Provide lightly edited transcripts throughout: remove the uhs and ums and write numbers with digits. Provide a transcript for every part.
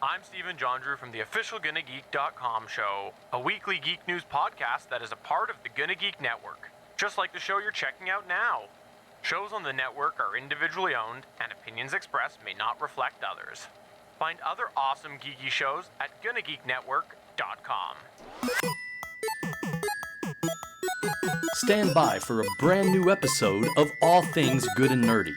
I'm Stephen John Drew from the official GonnaGeek.com show, a weekly geek news podcast that is a part of the Gonna Geek Network, just like the show you're checking out now. Shows on the network are individually owned, and opinions expressed may not reflect others. Find other awesome geeky shows at GonnaGeekNetwork.com. Stand by for a brand new episode of All Things Good and Nerdy.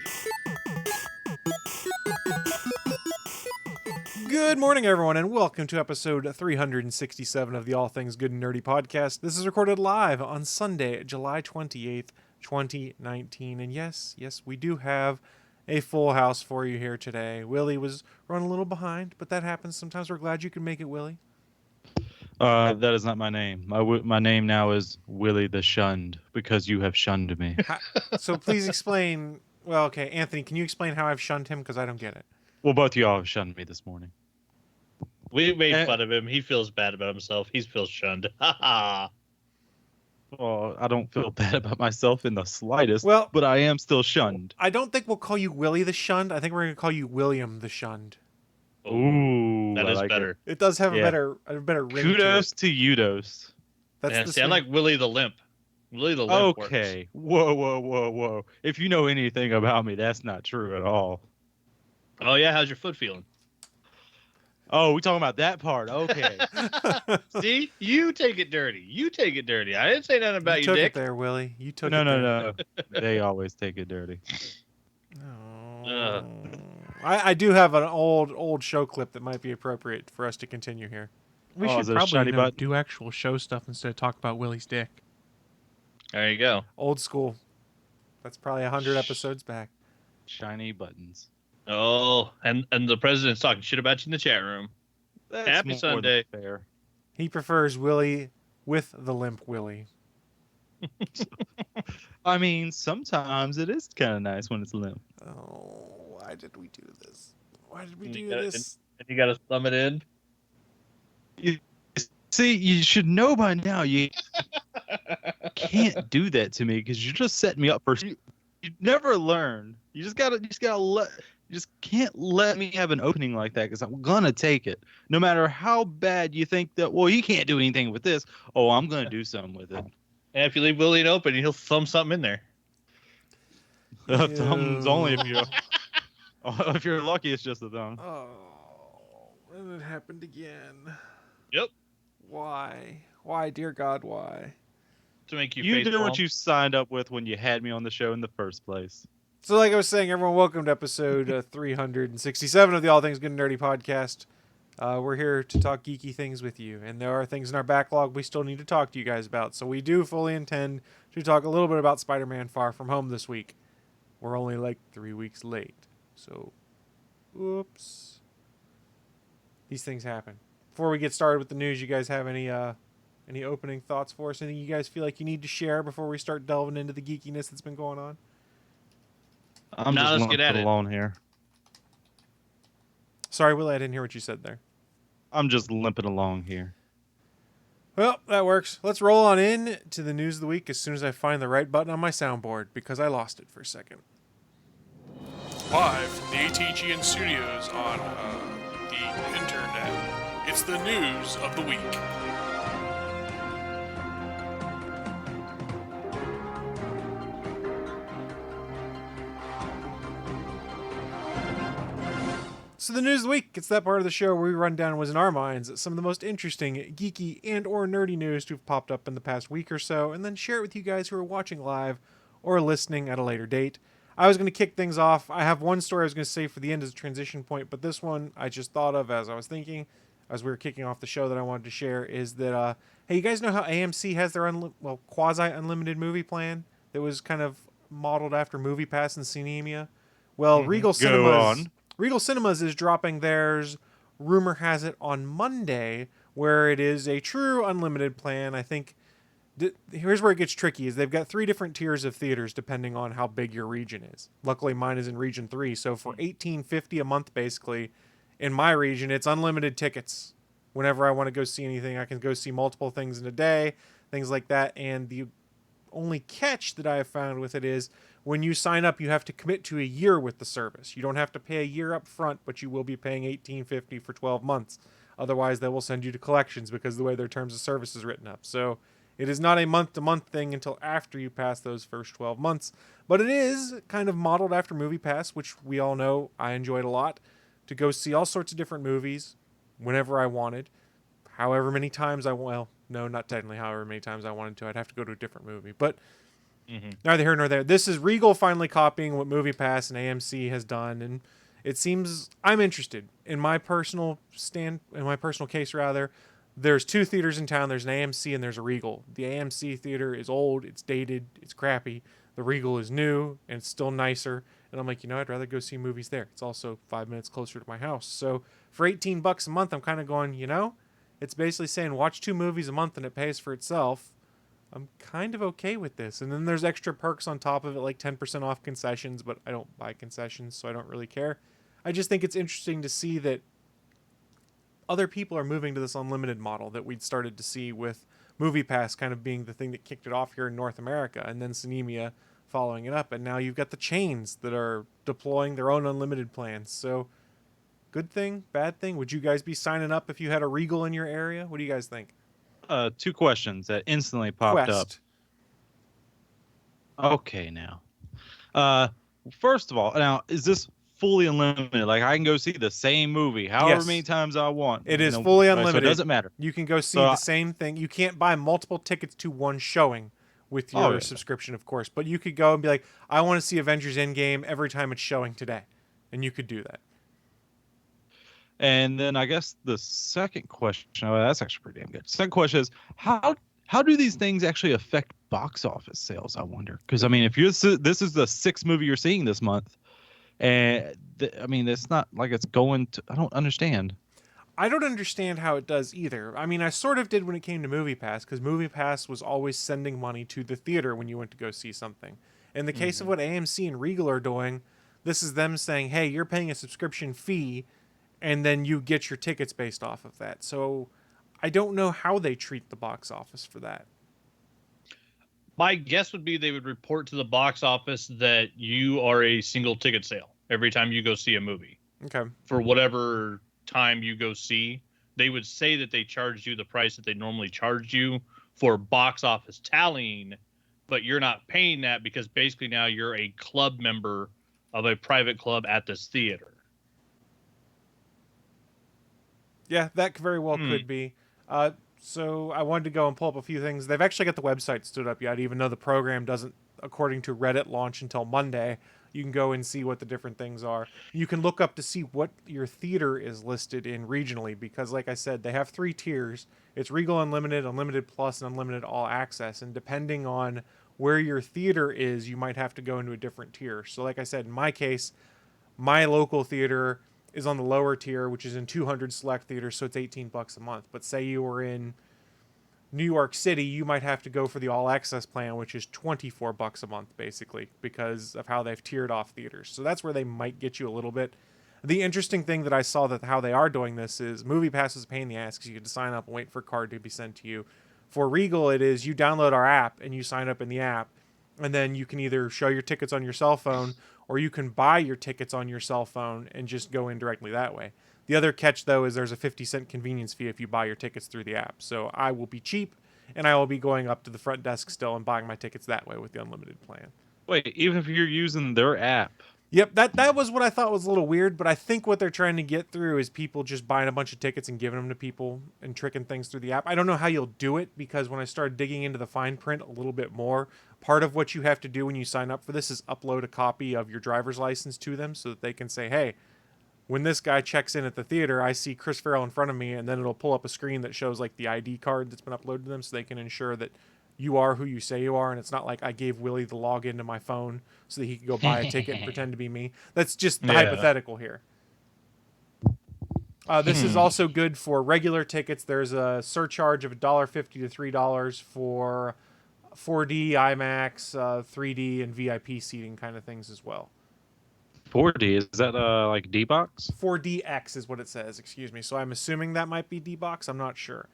Good morning, everyone, and welcome to episode 367 of the All Things Good and Nerdy podcast. This is recorded live on Sunday, July 28th, 2019. And yes, we do have a full house for you here today. Willie was running a little behind, but that happens. Sometimes we're glad you can make it, Willie. That is not my name. My name now is Willie the Shunned, because you have shunned me. So please explain. Well, okay, Anthony, can you explain how I've shunned him? Because I don't get it. Well, both of y'all have shunned me this morning. We made fun of him. He feels bad about himself. He feels shunned. Ha ha. Well, I don't feel bad about myself in the slightest, well, but I am still shunned. I don't think we'll call you Willie the Shunned. I think we're going to call you William the Shunned. Ooh, that is like better. It does have a better ring. Kudos to Udos. That's I like Willie the Limp. Willie the Limp Okay. works. Whoa. If you know anything about me, that's not true at all. Oh, yeah? How's your foot feeling? Oh, we talking about that part. Okay. See? You take it dirty. I didn't say nothing about you you, took Dick. it there, Willie. You took No, it there. no. They always take it dirty. No. I do have an old show clip that might be appropriate for us to continue here. We is should it a shiny probably button? do actual show stuff instead of talk about Willie's dick. There you go. Old school. That's probably 100 episodes back. Shiny buttons. Oh, and the president's talking shit about you in the chat room. That's Happy more Sunday. than fair. He prefers Willie with the limp Willie. I mean, sometimes it is kind of nice when it's limp. Oh, why did we do this? Why did we You do gotta- this? And you got to thumb it in. See, you should know by now you can't do that to me because you just set me up for you never learn. You just can't let me have an opening like that because I'm gonna take it. No matter how bad you think that, well, you can't do anything with this. Oh, I'm gonna do something with it. And if you leave Willie open, he'll thumb something in there. Thumbs only if you're lucky, it's just a thumb. Oh, and it happened again. Yep. Why? Why, dear God, why? To make you You did faithful. what you signed up with when you had me on the show in the first place. So like I was saying, everyone, welcome to episode 367 of the All Things Good and Nerdy podcast. We're here to talk geeky things with you, and there are things in our backlog we still need to talk to you guys about. So we do fully intend to talk a little bit about Spider-Man Far From Home this week. We're only like 3 weeks late, so oops. These things happen. Before we get started with the news, you guys have any opening thoughts for us? Anything you guys feel like you need to share before we start delving into the geekiness that's been going on? I'm Now just let's get at limping it. along here. Sorry, Willie, I didn't hear what you said there. I'm just limping along here. Well, that works. Let's roll on in to the news of the week as soon as I find the right button on my soundboard, because I lost it for a second. Live from the ATGN studios on the internet. It's the news of the week. So the news of the week, it's that part of the show where we run down what was in our minds some of the most interesting, geeky, and or nerdy news to have popped up in the past week or so, and then share it with you guys who are watching live or listening at a later date. I was going to kick things off. I have one story I was going to say for the end as a transition point, but this one I just thought of as I was thinking, as we were kicking off the show that I wanted to share, is that, hey, you guys know how AMC has their quasi-unlimited movie plan that was kind of modeled after MoviePass and Cinemia? Well, Regal Cinemas is dropping theirs, rumor has it, on Monday, where it is a true unlimited plan. I think here's where it gets tricky, is they've got 3 different tiers of theaters depending on how big your region is. Luckily, mine is in Region 3, so for $18.50 a month, basically, in my region, it's unlimited tickets. Whenever I want to go see anything, I can go see multiple things in a day, things like that. And the only catch that I have found with it is when you sign up, you have to commit to a year with the service. You don't have to pay a year up front, but you will be paying $18.50 for 12 months. Otherwise, they will send you to collections because of the way their terms of service is written up. So it is not a month-to-month thing until after you pass those first 12 months. But it is kind of modeled after MoviePass, which we all know I enjoyed a lot, to go see all sorts of different movies whenever I wanted. However many times well, no, not technically however many times I wanted to. I'd have to go to a different movie. But neither here nor there. This is Regal finally copying what MoviePass and AMC has done, and it seems I'm interested. In my personal case rather, there's two theaters in town. There's an AMC and there's a Regal. The AMC theater is old, it's dated, it's crappy. The Regal is new and it's still nicer. And I'm like, I'd rather go see movies there. It's also 5 minutes closer to my house. So for $18 a month, I'm kind of going, it's basically saying watch 2 movies a month and it pays for itself. I'm kind of okay with this. And then there's extra perks on top of it, like 10% off concessions, but I don't buy concessions, so I don't really care. I just think it's interesting to see that other people are moving to this unlimited model that we'd started to see with MoviePass kind of being the thing that kicked it off here in North America, and then Cinemia following it up. And now you've got the chains that are deploying their own unlimited plans. So good thing, bad thing? Would you guys be signing up if you had a Regal in your area? What do you guys think? 2 questions that instantly popped up. Okay, now. First of all, now, is this fully unlimited? Like, I can go see the same movie however many times I want. It is fully unlimited. So it doesn't matter. You can go see the same thing. You can't buy multiple tickets to one showing with your subscription, of course. But you could go and be like, I want to see Avengers Endgame every time it's showing today. And you could do that. And then I guess the second question, that's actually pretty damn good. Second question is, how do these things actually affect box office sales, I wonder? Because, I mean, if this is the 6th movie you're seeing this month, and it's not like it's going to, I don't understand. I don't understand how it does either. I mean, I sort of did when it came to MoviePass, because MoviePass was always sending money to the theater when you went to go see something. In the case of what AMC and Regal are doing, this is them saying, hey, you're paying a subscription fee, and then you get your tickets based off of that. So I don't know how they treat the box office for that. My guess would be they would report to the box office that you are a single ticket sale every time you go see a movie. Okay. For whatever time you go see, they would say that they charged you the price that they normally charge you for box office tallying, but you're not paying that because basically now you're a club member of a private club at this theater. Yeah, that very well could be. So I wanted to go and pull up a few things. They've actually got the website stood up yet, even though the program doesn't, according to Reddit, launch until Monday. You can go and see what the different things are. You can look up to see what your theater is listed in regionally, because like I said, they have 3 tiers. It's Regal Unlimited, Unlimited Plus, and Unlimited All Access. And depending on where your theater is, you might have to go into a different tier. So like I said, in my case, my local theater is on the lower tier, which is in 200 select theaters, so it's $18 a month. But say you were in New York City, you might have to go for the all access plan, which is $24 a month, basically, because of how they've tiered off theaters. So that's where they might get you a little bit. The interesting thing that I saw that how they are doing this is MoviePass is a pain in the ass because you get to sign up and wait for a card to be sent to you. For Regal, it is you download our app and you sign up in the app, and then you can either show your tickets on your cell phone or you can buy your tickets on your cell phone and just go in directly that way. The other catch, though, is there's a 50-cent convenience fee if you buy your tickets through the app. So I will be cheap, and I will be going up to the front desk still and buying my tickets that way with the unlimited plan. Wait, even if you're using their app? Yep, that was what I thought was a little weird, but I think what they're trying to get through is people just buying a bunch of tickets and giving them to people and tricking things through the app. I don't know how you'll do it, because when I started digging into the fine print a little bit more, part of what you have to do when you sign up for this is upload a copy of your driver's license to them so that they can say, hey, when this guy checks in at the theater, I see Chris Farrell in front of me, and then it'll pull up a screen that shows like the ID card that's been uploaded to them so they can ensure that you are who you say you are, and it's not like I gave Willie the login to my phone so that he could go buy a ticket and pretend to be me. That's just the hypothetical here. This is also good for regular tickets. There's a surcharge of $1.50 to $3 for 4D, IMAX, 3D, and VIP seating kind of things as well. 4D, is that like D-Box? 4DX is what it says, excuse me. So I'm assuming that might be D-Box. I'm not sure.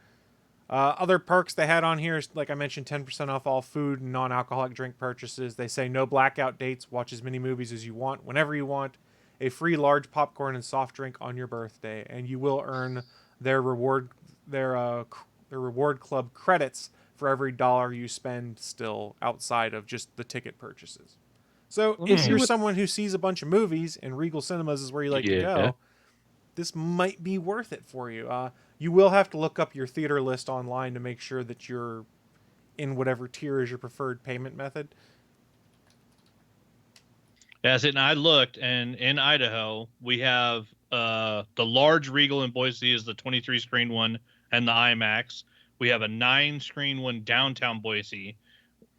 Other perks they had on here is, like I mentioned, 10% off all food and non-alcoholic drink purchases. They say no blackout dates, watch as many movies as you want, whenever you want, a free large popcorn and soft drink on your birthday, and you will earn their reward club credits for every dollar you spend still outside of just the ticket purchases. So Let me if see you're what- someone who sees a bunch of movies and Regal Cinemas is where you like to go, this might be worth it for you. You will have to look up your theater list online to make sure that you're in whatever tier is your preferred payment method. That's it. And I looked, and in Idaho, we have the large Regal in Boise is the 23 screen one and the IMAX. We have a 9 screen one downtown Boise.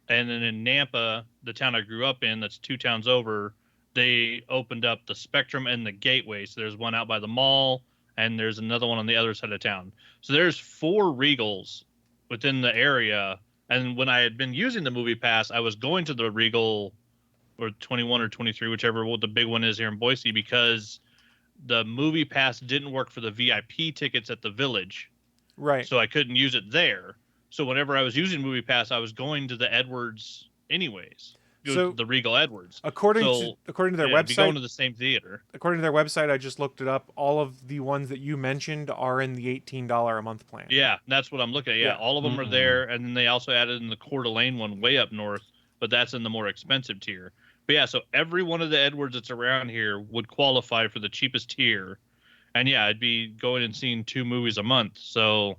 And then in Nampa, the town I grew up in, that's 2 towns over, they opened up the Spectrum and the Gateway. So there's one out by the mall, and there's another one on the other side of town. So there's 4 Regals within the area. And when I had been using the Movie Pass, I was going to the Regal or 21 or 23, whichever what the big one is here in Boise, because the Movie Pass didn't work for the VIP tickets at the Village. Right. So I couldn't use it there. So whenever I was using Movie Pass, I was going to the Edwards anyways. So The Regal Edwards. According to their I'd be going website, to the same theater. according to their website, I just looked it up. All of the ones that you mentioned are in the $18 a month plan. Yeah, that's what I'm looking at. Yeah, all of them are there, and then they also added in the Coeur d'Alene one way up north, but that's in the more expensive tier. But yeah, so every one of the Edwards that's around here would qualify for the cheapest tier, and yeah, I'd be going and seeing 2 movies a month. So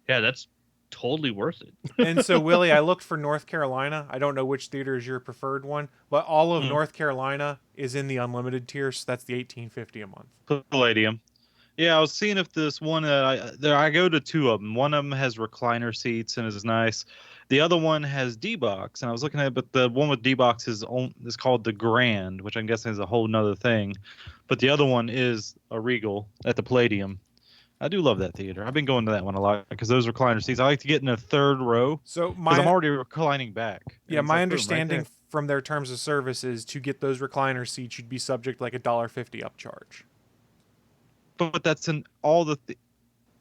yeah, that's totally worth it. And so, Willie, I looked for North Carolina. I don't know which theater is your preferred one, but all of North Carolina is in the unlimited tier, so that's the $18.50 a month. Palladium. Yeah, I was seeing if this one I go to 2 of them. One of them has recliner seats and is nice. The other one has D-Box, and I was looking at it, but the one with D-Box is called the Grand, which I'm guessing is a whole nother thing. But the other one is a Regal at the Palladium. I do love that theater. I've been going to that one a lot because those recliner seats. I like to get in a third row So because I'm already reclining back. Yeah, And it's my like, boom, right understanding there. from their terms of service is to get those recliner seats, you'd be subject to like $1.50 upcharge. But that's in all the.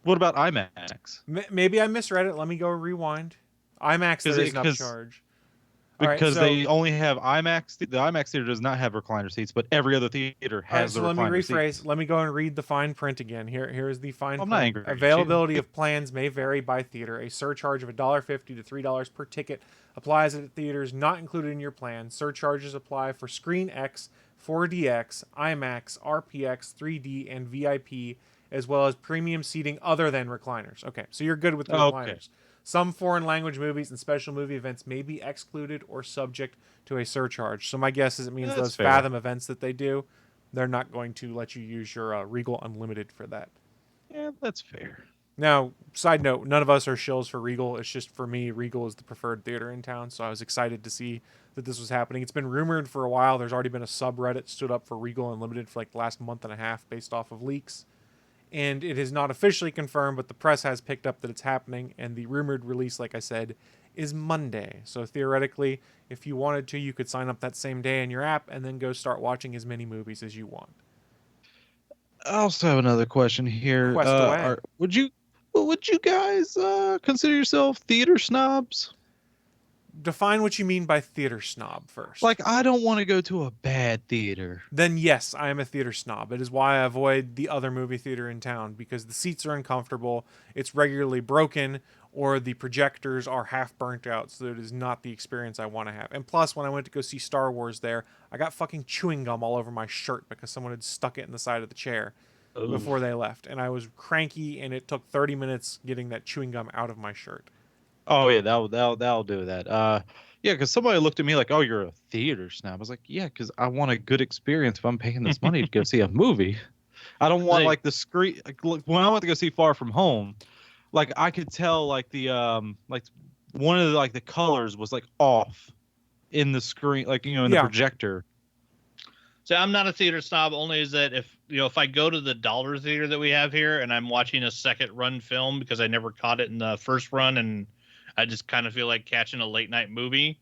What about IMAX? Maybe I misread it. Let me go rewind. IMAX, there is an upcharge. All right, Because so- they only have IMAX. The IMAX theater does not have recliner seats, but every other theater All right, has so the let me recliner rephrase. seats. Let me go and read the fine print again. Here is the fine I'm print. not angry at you. Availability of plans may vary by theater. A surcharge of $1.50 to $3 per ticket applies at theaters not included in your plan. Surcharges apply for Screen X, 4DX, IMAX, RPX, 3D, and VIP, as well as premium seating other than recliners. Okay, so you're good with the recliners. Okay. Some foreign language movies and special movie events may be excluded or subject to a surcharge. So my guess is it means That's those fair. Fathom events that they do, they're not going to let you use your Regal Unlimited for that. Yeah, that's fair. Now, side note, none of us are shills for Regal. It's just for me, Regal is the preferred theater in town. So I was excited to see that this was happening. It's been rumored for a while. There's already been a subreddit stood up for Regal Unlimited for like the last month and a half based off of leaks. And it is not officially confirmed, but the press has picked up that it's happening. And the rumored release, like I said, is Monday. So theoretically, if you wanted to, you could sign up that same day in your app and then go start watching as many movies as you want. I also have another question here. Quest away. Would you guys consider yourself theater snobs? Define what you mean by theater snob first. Like, I don't want to go to a bad theater. Then yes, I am a theater snob. It is why I avoid the other movie theater in town, because the seats are uncomfortable, it's regularly broken, or the projectors are half burnt out, so it is not the experience I want to have. And plus, when I went to go see Star Wars there, I got fucking chewing gum all over my shirt because someone had stuck it in the side of the chair before they left. And I was cranky, and it took 30 minutes getting that chewing gum out of my shirt. Oh yeah, that'll do that. Yeah, because somebody looked at me like, "Oh, you're a theater snob." I was like, "Yeah, because I want a good experience if I'm paying this money to go see a movie. I don't want like the screen. Like, look, when I went to go see Far From Home, like I could tell like the like one of the like the colors was like off in the screen, like in the projector. So I'm not a theater snob, only is that if I go to the dollar theater that we have here and I'm watching a second run film because I never caught it in the first run and I just kind of feel like catching a late night movie,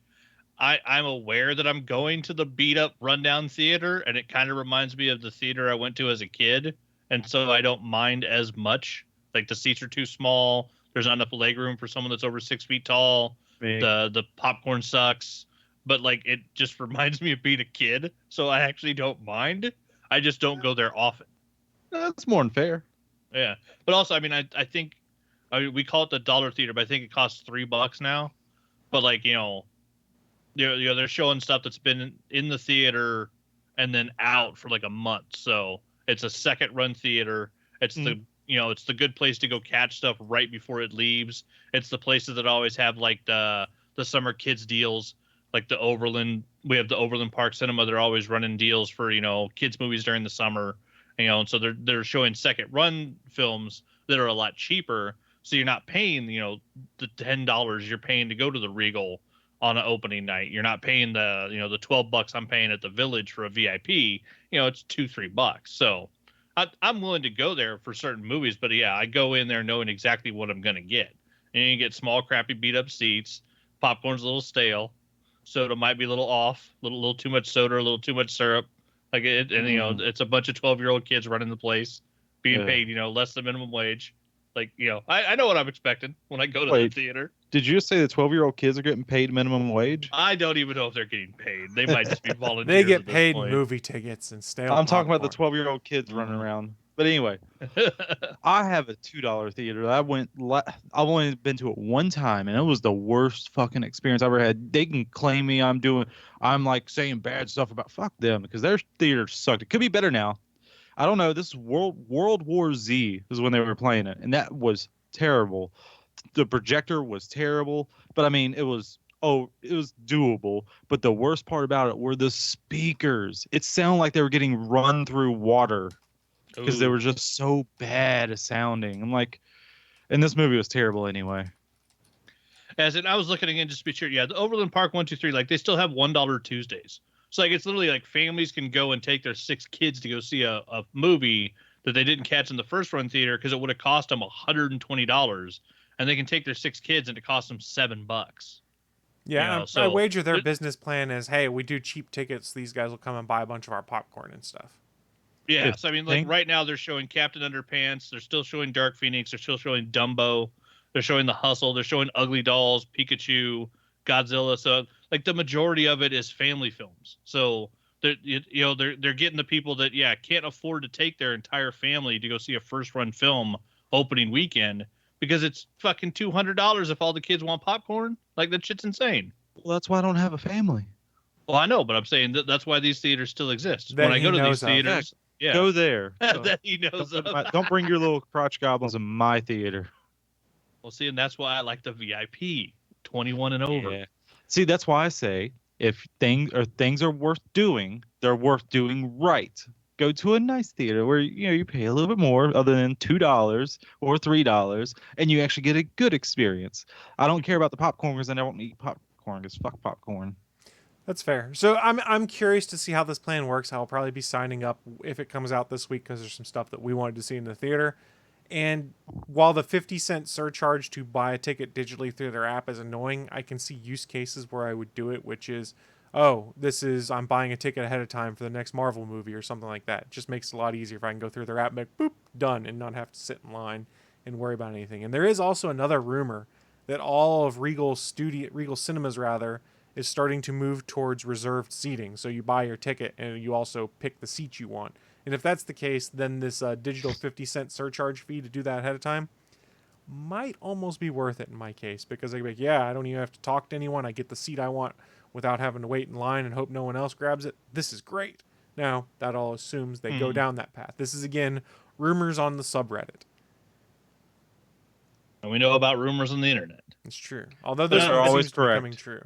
I'm aware that I'm going to the beat up rundown theater, and it kind of reminds me of the theater I went to as a kid, and so I don't mind as much. Like the seats are too small, There's not enough leg room for someone that's over 6 feet tall. Big. The popcorn sucks. But like it just reminds me of being a kid, so I actually don't mind. I just don't go there often. That's more than fair. Yeah, but also, I mean, I think we call it the dollar theater, but I think it costs $3 now. But like they're showing stuff that's been in the theater and then out for like a month, so it's a second run theater. It's it's the good place to go catch stuff right before it leaves. It's the places that always have like the summer kids deals, like the Overland. We have the Overland Park Cinema. They're always running deals for kids movies during the summer. And so they're showing second run films that are a lot cheaper. So you're not paying, the $10 you're paying to go to the Regal on an opening night. You're not paying the $12 I'm paying at the Village for a VIP. It's $2-3. So I'm willing to go there for certain movies, but yeah, I go in there knowing exactly what I'm going to get. And you get small, crappy, beat up seats. Popcorn's a little stale. Soda might be a little off, a little too much soda, a little too much syrup. Like it's a bunch of 12-year-old kids running the place, being paid, less than minimum wage. Like, I know what I'm expecting when I go to the theater. Did you just say the 12-year-old kids are getting paid minimum wage? I don't even know if they're getting paid. They might just be volunteers. They get at this paid point. movie tickets and stale. I'm talking about the popcorn. 12-year-old kids running around. But anyway, I have a $2 theater. I've only been to it one time, and it was the worst fucking experience I ever had. They can claim me I'm like saying bad stuff about fuck them because their theater sucked. It could be better now. I don't know. This is World War Z is when they were playing it, and that was terrible. The projector was terrible, but I mean, it was doable. But the worst part about it were the speakers. It sounded like they were getting run through water because they were just so bad sounding. I'm like, and this movie was terrible anyway. As in, I was looking again just to be sure. Yeah, the Overland Park 123, like they still have $1 Tuesdays. So like it's literally like families can go and take their 6 kids to go see a movie that they didn't catch in the first run theater because it would have cost them $120, and they can take their 6 kids and it costs them $7. Yeah, so I wager their business plan is, hey, we do cheap tickets. These guys will come and buy a bunch of our popcorn and stuff. Yeah, so I mean, like right now they're showing Captain Underpants. They're still showing Dark Phoenix. They're still showing Dumbo. They're showing The Hustle. They're showing Ugly Dolls, Pikachu, Godzilla. So like the majority of it is family films. So they're getting the people that can't afford to take their entire family to go see a first run film opening weekend because it's fucking $200 if all the kids want popcorn. Like that shit's insane. Well, that's why I don't have a family. Well, I know, but I'm saying that's why these theaters still exist. That when I go to these theaters, go there. that he knows of. Don't bring your little crotch goblins in my theater. Well, see, and that's why I like the VIP, 21 and over. Yeah. See, that's why I say if things are worth doing, they're worth doing right. Go to a nice theater where you pay a little bit more, other than $2 or $3, and you actually get a good experience. I don't care about the popcorn because I don't eat popcorn because fuck popcorn. That's fair. So I'm curious to see how this plan works. I'll probably be signing up if it comes out this week because there's some stuff that we wanted to see in the theater. And while the 50-cent surcharge to buy a ticket digitally through their app is annoying, I can see use cases where I would do it, which is, I'm buying a ticket ahead of time for the next Marvel movie or something like that. It just makes it a lot easier if I can go through their app and be like, boop, done, and not have to sit in line and worry about anything. And there is also another rumor that all of Regal Cinemas is starting to move towards reserved seating. So you buy your ticket and you also pick the seat you want. And if that's the case, then this digital 50-cent surcharge fee to do that ahead of time might almost be worth it in my case, because I don't even have to talk to anyone. I get the seat I want without having to wait in line and hope no one else grabs it. This is great. Now, that all assumes they go down that path. This is, again, rumors on the subreddit. And we know about rumors on the internet. It's true. Although this are always correct. Becoming true.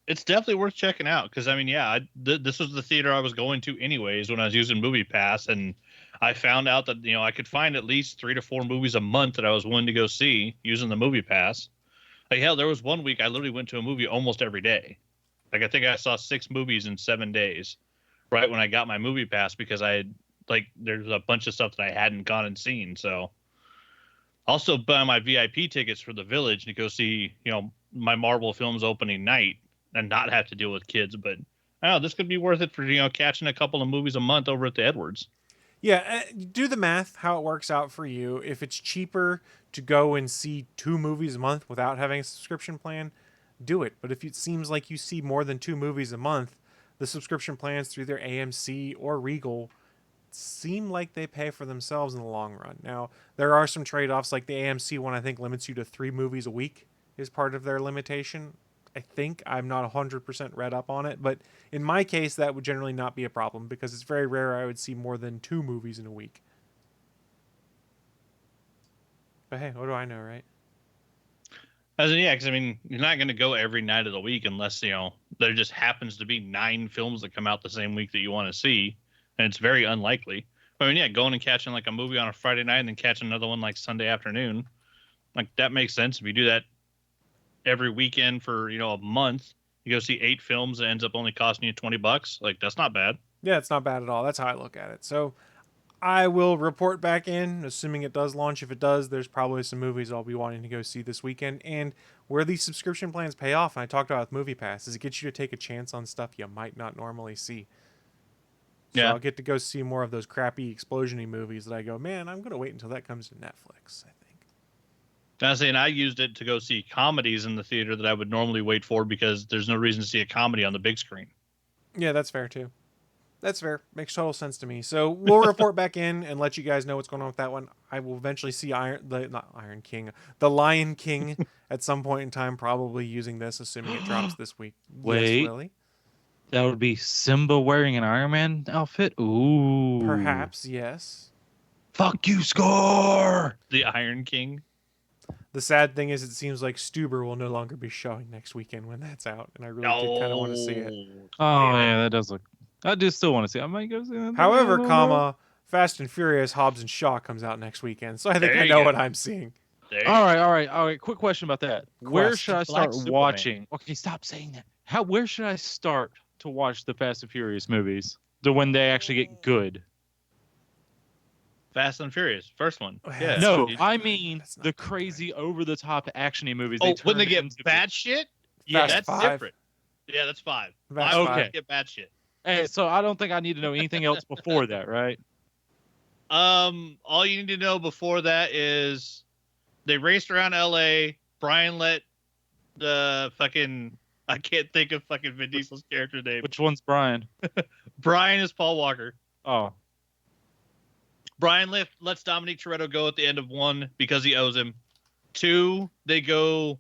It's definitely worth checking out because, I mean, this was the theater I was going to anyways when I was using MoviePass, and I found out that, I could find at least 3 to 4 movies a month that I was willing to go see using the MoviePass. Like, hell, there was one week I literally went to a movie almost every day. Like, I think I saw 6 movies in 7 days right when I got my MoviePass because there's a bunch of stuff that I hadn't gone and seen. So, also buy my VIP tickets for the Village to go see, my Marvel films opening night and not have to deal with kids. But I don't know, this could be worth it for, catching a couple of movies a month over at the Edwards. Yeah, do the math, how it works out for you. If it's cheaper to go and see 2 movies a month without having a subscription plan, do it. But if it seems like you see more than 2 movies a month, the subscription plans through their AMC or Regal seem like they pay for themselves in the long run. Now, there are some trade-offs, like the AMC one I think limits you to 3 movies a week is part of their limitation. I think I'm not 100% read up on it, but in my case, that would generally not be a problem because it's very rare I would see more than 2 movies in a week. But hey, what do I know, right? As in, yeah, because I mean, you're not going to go every night of the week unless, you know, there just happens to be 9 films that come out the same week that you want to see. And it's very unlikely. I mean, yeah, going and catching like a movie on a Friday night and then catching another one like Sunday afternoon. Like that makes sense. If you do that every weekend for, you know, a month, you go see 8 films, it ends up only costing you $20. Like, that's not bad. Yeah, it's not bad at all. That's how I look at it. So I will report back in, assuming it does launch. If it does, there's probably some movies I'll be wanting to go see this weekend. And where these subscription plans pay off, and I talked about with MoviePass, is it gets you to take a chance on stuff you might not normally see. So Yeah. I'll get to go see more of those crappy explosion-y movies that I go, man, I'm going to wait until that comes to Netflix, I think. I was saying I used it to go see comedies in the theater that I would normally wait for because there's no reason to see a comedy on the big screen. Yeah, that's fair, too. That's fair. Makes total sense to me. So we'll report back in and let you guys know what's going on with that one. I will eventually see The Lion King at some point in time, probably using this, assuming it drops this week. Wait. Yes, Willie? That would be Simba wearing an Iron Man outfit? Ooh. Perhaps, yes. Fuck you, Score! The Iron King. The sad thing is it seems like Stuber will no longer be showing next weekend when that's out, and I really do kind of want to see it. Oh, yeah, that does look... I do still want to see it. I might go see that. However, Fast and Furious Hobbs and Shaw comes out next weekend, so I think There I you know go. what I'm seeing. All right. Quick question about that. Where Quest. should I Black start Superman. watching? Okay, stop saying that. Where should I start to watch the Fast and Furious movies? The when they actually get good. Fast and Furious, first one. Yeah. No, You- I mean That's not the good, crazy over-the-top actiony movies. Oh, when turn they get into- bad shit? Yeah, Yeah, that's 5. different. Yeah, that's 5. Fast 5 5. get bad shit. Hey, so I don't think I need to know anything else before that, right? All you need to know before that is they raced around LA. Brian let the fucking I can't think of fucking Vin Diesel's character name. Which one's Brian? Brian is Paul Walker. Oh, Brian lets Dominic Toretto go at the end of 1 because he owes him. 2, they go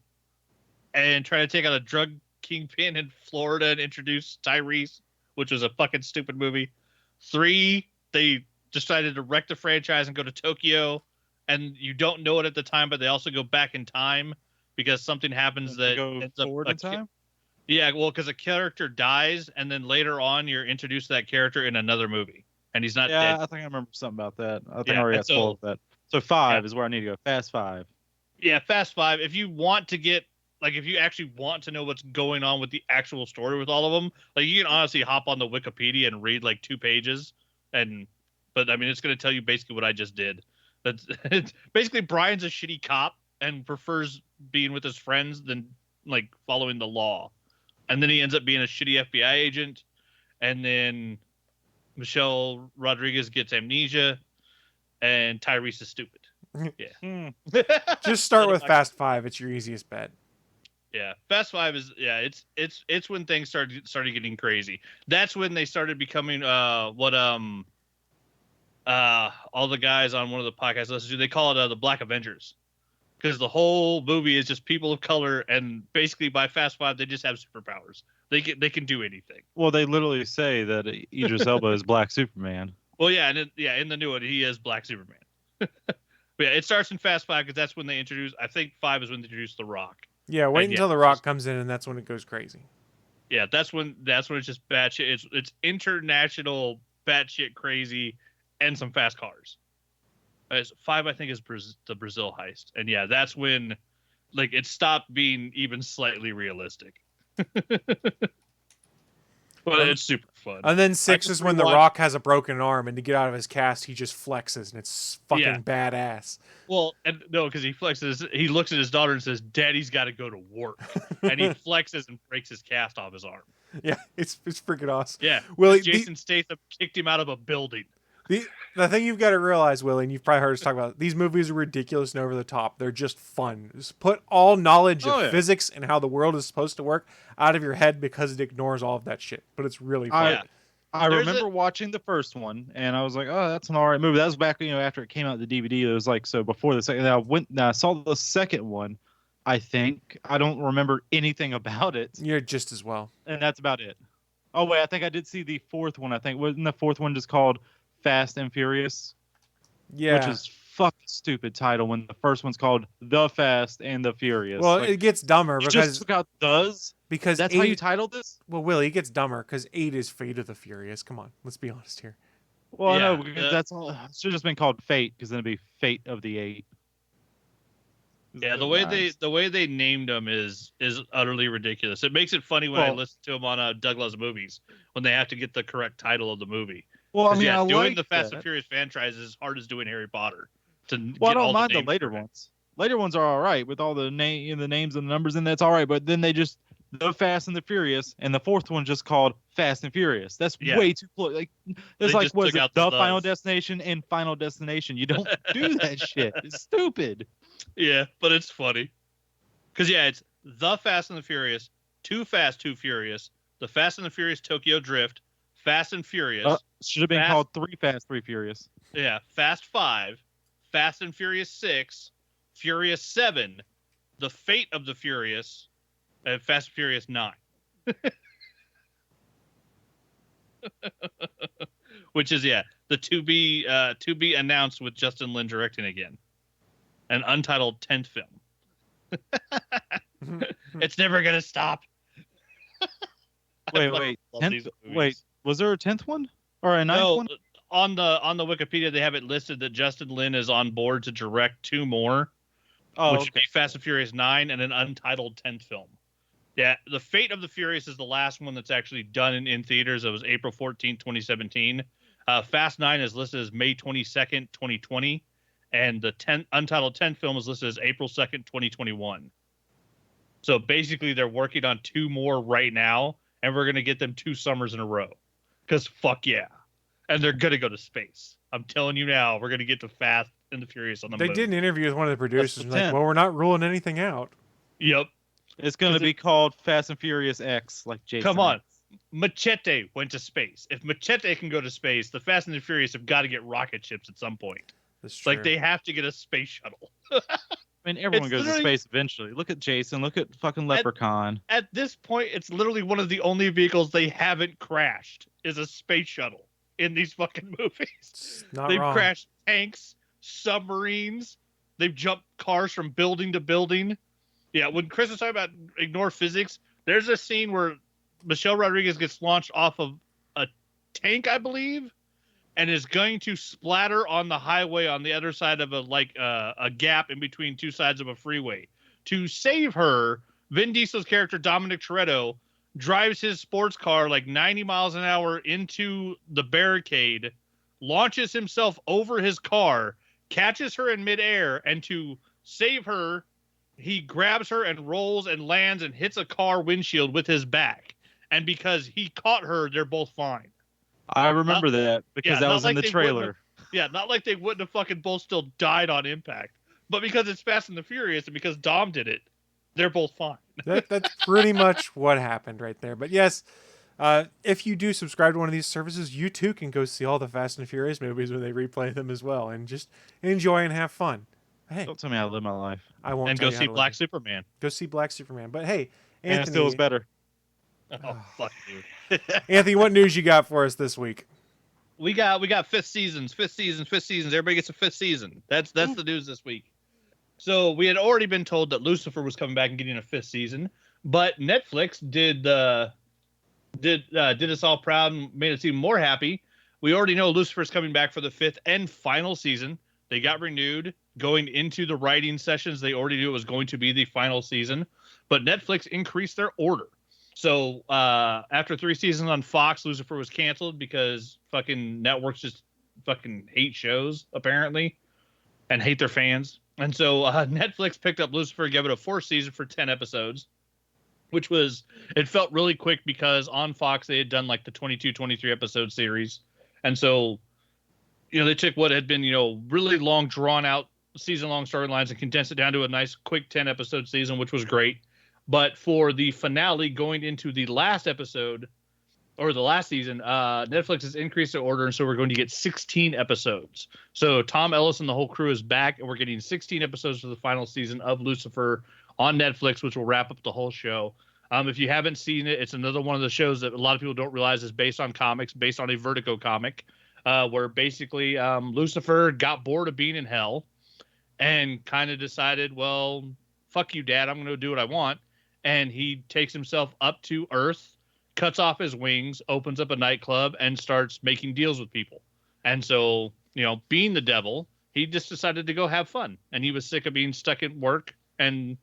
and try to take out a drug kingpin in Florida and introduce Tyrese, which was a fucking stupid movie. 3, they decided to wreck the franchise and go to Tokyo, and you don't know it at the time, but they also go back in time because something happens that go ends up forward in time. Yeah, well, because a character dies, and then later on you're introduced to that character in another movie, and he's not Yeah, dead. I think I remember something about that. I think Yeah, I already and got spoiled with that. So 5 is where I need to go. Fast 5. Yeah, Fast 5. If you want to get if you actually want to know what's going on with the actual story with all of them, like you can honestly hop on the Wikipedia and read like 2 pages, but I mean it's going to tell you basically what I just did. That's it's basically Brian's a shitty cop and prefers being with his friends than like following the law, and then he ends up being a shitty FBI agent, and then Michelle Rodriguez gets amnesia, and Tyrese is stupid. Yeah. Just start with Fast 5. It's your easiest bet. Yeah, Fast 5 is it's when things started getting crazy. That's when they started becoming all the guys on one of the podcasts listen to, they call it the Black Avengers, because the whole movie is just people of color, and basically by Fast 5 they just have superpowers. They can do anything. Well, they literally say that Idris Elba is Black Superman. Well, yeah, and in the new one he is Black Superman. But yeah, it starts in Fast 5 because that's when they introduce. I think 5 is when they introduce The Rock. Yeah, wait And until yeah, The Rock comes in, and that's when it goes crazy. Yeah, that's when it's just batshit. It's international batshit crazy, and some fast cars. 5, I think, is the Brazil heist, and yeah, that's when like it stopped being even slightly realistic. But it's super fun. And then 6 I is when The rewatched- Rock has a broken arm, and to get out of his cast, he just flexes, and it's fucking Yeah. badass. Well, and no, because he flexes. He looks at his daughter and says, "Daddy's got to go to work," and he flexes and breaks his cast off his arm. Yeah, it's freaking awesome. Yeah, Willie, Jason Statham kicked him out of a building. The thing you've got to realize, Willie, and you've probably heard us talk about, these movies are ridiculous and over the top. They're just fun. Just put all knowledge of physics and how the world is supposed to work out of your head because it ignores all of that shit. But it's really fun. I remember watching the first one, and I was like, "Oh, that's an alright movie." That was back, after it came out the DVD. It was like before the second. I saw the second one. I think I don't remember anything about it. You're just as well, and that's about it. Oh wait, I think I did see the fourth one. I think wasn't the fourth one just called Fast and Furious? Yeah, which is fucking stupid title when the first one's called The Fast and the Furious. Well, it gets dumber because just took out does. Because that's how you titled this? Well, Willie, it gets dumber because 8 is Fate of the Furious. Come on, let's be honest here. Well, no, that's all. It should have just been called Fate because then it'd be Fate of the 8. Yeah, the way they named them is utterly ridiculous. It makes it funny when I listen to them on Douglas Movies when they have to get the correct title of the movie. Well, I mean, doing the Fast and Furious franchise is as hard as doing Harry Potter. I don't mind the later ones. Later ones are all right with all the names and the numbers, and that's all right. But then they just The Fast and the Furious, and the fourth one just called Fast and Furious. That's way too close. Like, it's like, what is it? The Final Destination and Final Destination. You don't do that shit. It's stupid. Yeah, but it's funny. Because, it's The Fast and the Furious, Too Fast, Too Furious, The Fast and the Furious Tokyo Drift, Fast and Furious. Should have been called 3 Fast, 3 Furious. Yeah, Fast 5, Fast and Furious 6, Furious 7, The Fate of the Furious, and Fast and Furious 9. Which is, the to be announced with Justin Lin directing again. An untitled 10th film. It's never going to stop. Wait. Wait, was there a 10th one? Or a 9th one? On the Wikipedia, they have it listed that Justin Lin is on board to direct 2 more, which would be Fast and Furious 9 and an untitled 10th film. Yeah, The Fate of the Furious is the last one that's actually done in theaters. It was April 14th, 2017. Fast 9 is listed as May 22nd, 2020. And the untitled 10th film is listed as April 2nd, 2021. So basically, they're working on 2 more right now, and we're going to get them 2 summers in a row. Because fuck yeah. And they're going to go to space. I'm telling you now, we're going to get to Fast and the Furious on the moon. They did an interview with one of the producers and like, well, we're not ruling anything out. Yep. It's going to be called Fast and Furious X, like Jason. Come on. Machete went to space. If Machete can go to space, the Fast and the Furious have got to get rocket ships at some point. That's true. Like, they have to get a space shuttle. I mean, everyone goes to space eventually. Look at Jason. Look at fucking Leprechaun. At this point, it's literally one of the only vehicles they haven't crashed is a space shuttle in these fucking movies. They've crashed tanks, submarines. They've jumped cars from building to building. Yeah, when Chris was talking about ignore physics, there's a scene where Michelle Rodriguez gets launched off of a tank, I believe, and is going to splatter on the highway on the other side of a gap in between 2 sides of a freeway. To save her, Vin Diesel's character, Dominic Toretto, drives his sports car like 90 miles an hour into the barricade, launches himself over his car, catches her in midair, and to save her, he grabs her and rolls and lands and hits a car windshield with his back. And because he caught her, they're both fine. I remember that because that was in the trailer. Not like they wouldn't have fucking both still died on impact. But because it's Fast and the Furious and because Dom did it, they're both fine. That's pretty much what happened right there. But yes, if you do subscribe to one of these services, you too can go see all the Fast and Furious movies when they replay them as well and just enjoy and have fun. Hey, don't tell me how to live my life. I won't. And go see Black Superman. Go see Black Superman. But hey, Anthony, and it still is better. Oh, fuck you. Anthony, what news you got for us this week? We got 5th seasons. Everybody gets a 5th season. That's the news this week. So we had already been told that Lucifer was coming back and getting a 5th season, but Netflix did us all proud and made us even more happy. We already know Lucifer's coming back for the 5th and final season. They got renewed going into the writing sessions. They already knew it was going to be the final season, but Netflix increased their order. So after 3 seasons on Fox, Lucifer was canceled because fucking networks just fucking hate shows, apparently, and hate their fans. And so Netflix picked up Lucifer, gave it a 4th season for 10 episodes, it felt really quick because on Fox they had done like the 22, 23 episode series. And so they took what had been, really long, drawn out season long storylines and condensed it down to a nice, quick 10 episode season, which was great. But for the finale going into the last episode or the last season, Netflix has increased their order. And so we're going to get 16 episodes. So Tom Ellis and the whole crew is back, and we're getting 16 episodes for the final season of Lucifer on Netflix, which will wrap up the whole show. If you haven't seen it, it's another one of the shows that a lot of people don't realize is based on comics, based on a Vertigo comic, where basically Lucifer got bored of being in hell and kind of decided, well, fuck you, Dad, I'm going to do what I want. And he takes himself up to Earth, cuts off his wings, opens up a nightclub, and starts making deals with people. And so, being the devil, he just decided to go have fun. And he was sick of being stuck at work and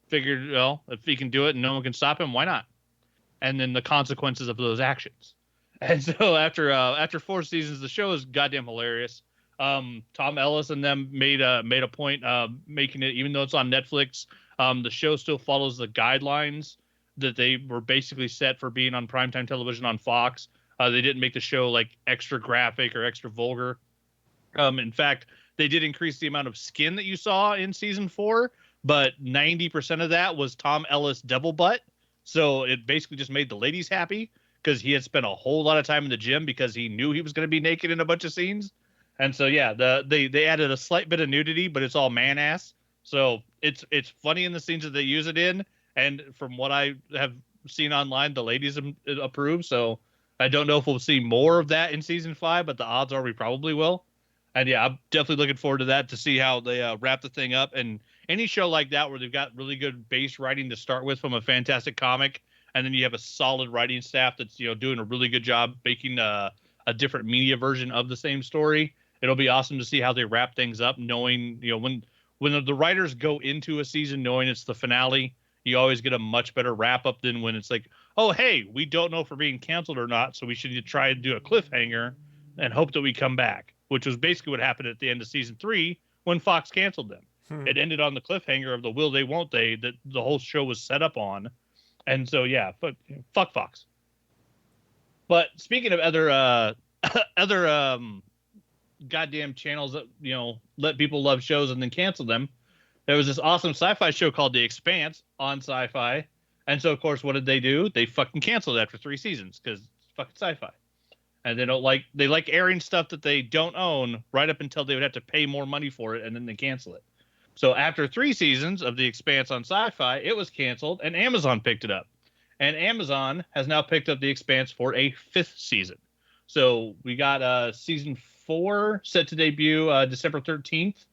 figured, well, if he can do it and no one can stop him, why not? And then the consequences of those actions. And so after 4 seasons, the show is goddamn hilarious. Tom Ellis and them made a point making it, even though it's on Netflix, the show still follows the guidelines that they were basically set for being on primetime television on Fox. They didn't make the show like extra graphic or extra vulgar. In fact, they did increase the amount of skin that you saw in season 4, but 90% of that was Tom Ellis double butt. So it basically just made the ladies happy because he had spent a whole lot of time in the gym because he knew he was going to be naked in a bunch of scenes. And so, yeah, they added a slight bit of nudity, but it's all man ass. So it's funny in the scenes that they use it in. And from what I have seen online, the ladies approve. So I don't know if we'll see more of that in season 5, but the odds are we probably will. And yeah, I'm definitely looking forward to that, to see how they wrap the thing up. And any show like that where they've got really good base writing to start with from a fantastic comic, and then you have a solid writing staff that's doing a really good job making a different media version of the same story. It'll be awesome to see how they wrap things up, knowing when the writers go into a season knowing it's the finale, you always get a much better wrap up than when it's like, oh hey, we don't know if we're being canceled or not, so we should try and do a cliffhanger and hope that we come back, which was basically what happened at the end of season 3 when Fox canceled them. It ended on the cliffhanger of the will they won't they that the whole show was set up on. And so yeah, fuck Fox. But speaking of other goddamn channels that let people love shows and then cancel them, there was this awesome sci-fi show called The Expanse on Sci-Fi, and so of course what did they do? They fucking canceled it after 3 seasons because it's fucking sci-fi. And they like airing stuff that they don't own right up until they would have to pay more money for it, and then they cancel it. So after 3 seasons of The Expanse on Sci-Fi, it was canceled, and Amazon picked it up. And Amazon has now picked up The Expanse for a 5th season. So we got season 4 set to debut December 13th,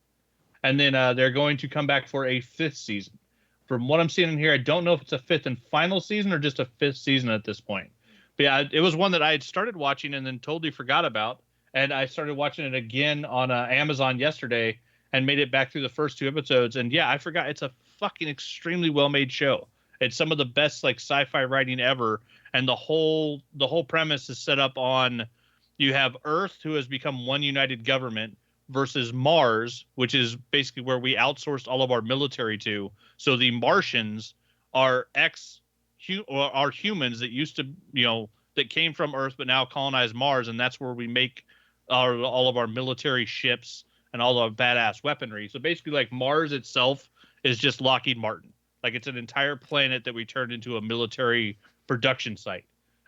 and then they're going to come back for a 5th season. From what I'm seeing in here, I don't know if it's a 5th and final season or just a 5th season at this point. But yeah, it was one that I had started watching and then totally forgot about. And I started watching it again on Amazon yesterday and made it back through the first 2 episodes. And yeah, I forgot. It's a fucking extremely well-made show. It's some of the best like sci-fi writing ever. And the whole premise is set up on, you have Earth, who has become one united government, versus Mars, which is basically where we outsourced all of our military to. So the Martians are are humans that used to, that came from Earth but now colonize Mars, and that's where we make all of our military ships and all our badass weaponry. So basically, like, Mars itself is just Lockheed Martin. Like, it's an entire planet that we turned into a military production site.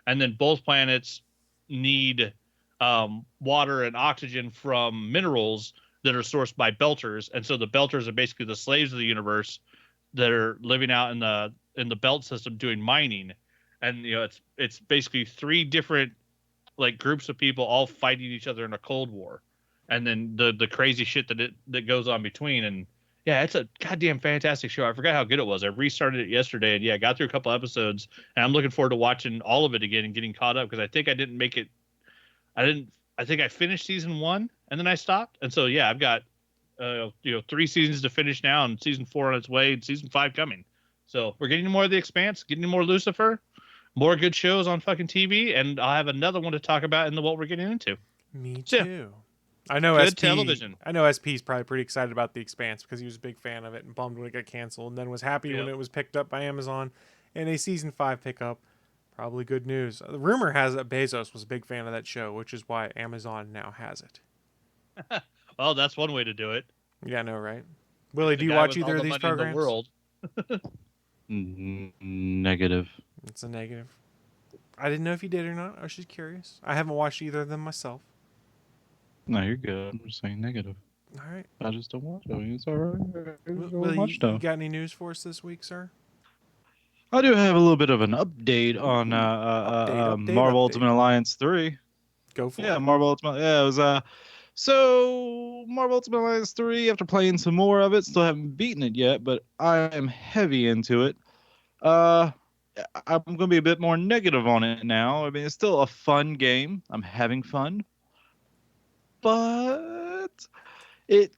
And then both planets need water and oxygen from minerals that are sourced by belters. And so the belters are basically the slaves of the universe that are living out in the belt system doing mining. And it's basically 3 different like groups of people all fighting each other in a Cold War, and then the crazy shit that goes on between. And yeah, it's a goddamn fantastic show. I forgot how good it was. I restarted it yesterday, and yeah, got through a couple episodes, and I'm looking forward to watching all of it again and getting caught up, because I think I didn't make it. I think I finished season 1 and then I stopped, and so yeah, I've got 3 seasons to finish now, and season 4 on its way, and season 5 coming. So we're getting more of The Expanse, getting more Lucifer, more good shows on fucking TV, and I'll have another one to talk about in what we're getting into. Me So, too. I know good SP. television. I know SP's probably pretty excited about The Expanse because he was a big fan of it and bummed when it got canceled, and then was happy when it was picked up by Amazon and a season 5 pickup. Probably good news. The rumor has that Bezos was a big fan of that show, which is why Amazon now has it. Well, that's one way to do it. Yeah, I know, right? Willie, The do you guy watch with either all of the these money programs? in the world. Negative. It's a negative. I didn't know if you did or not. I was just curious. I haven't watched either of them myself. No, you're good. I'm just saying negative. All right. I just don't watch it. It's all right. Willie, Much you stuff. got any news for us this week, sir? I do have a little bit of an update on Marvel update. Ultimate Alliance 3. Go for Yeah, it. Marvel Ultimate. Yeah, it was so Marvel Ultimate Alliance 3. After playing some more of it, still haven't beaten it yet, but I am heavy into it. I'm gonna be a bit more negative on it now. I mean, it's still a fun game. I'm having fun, but it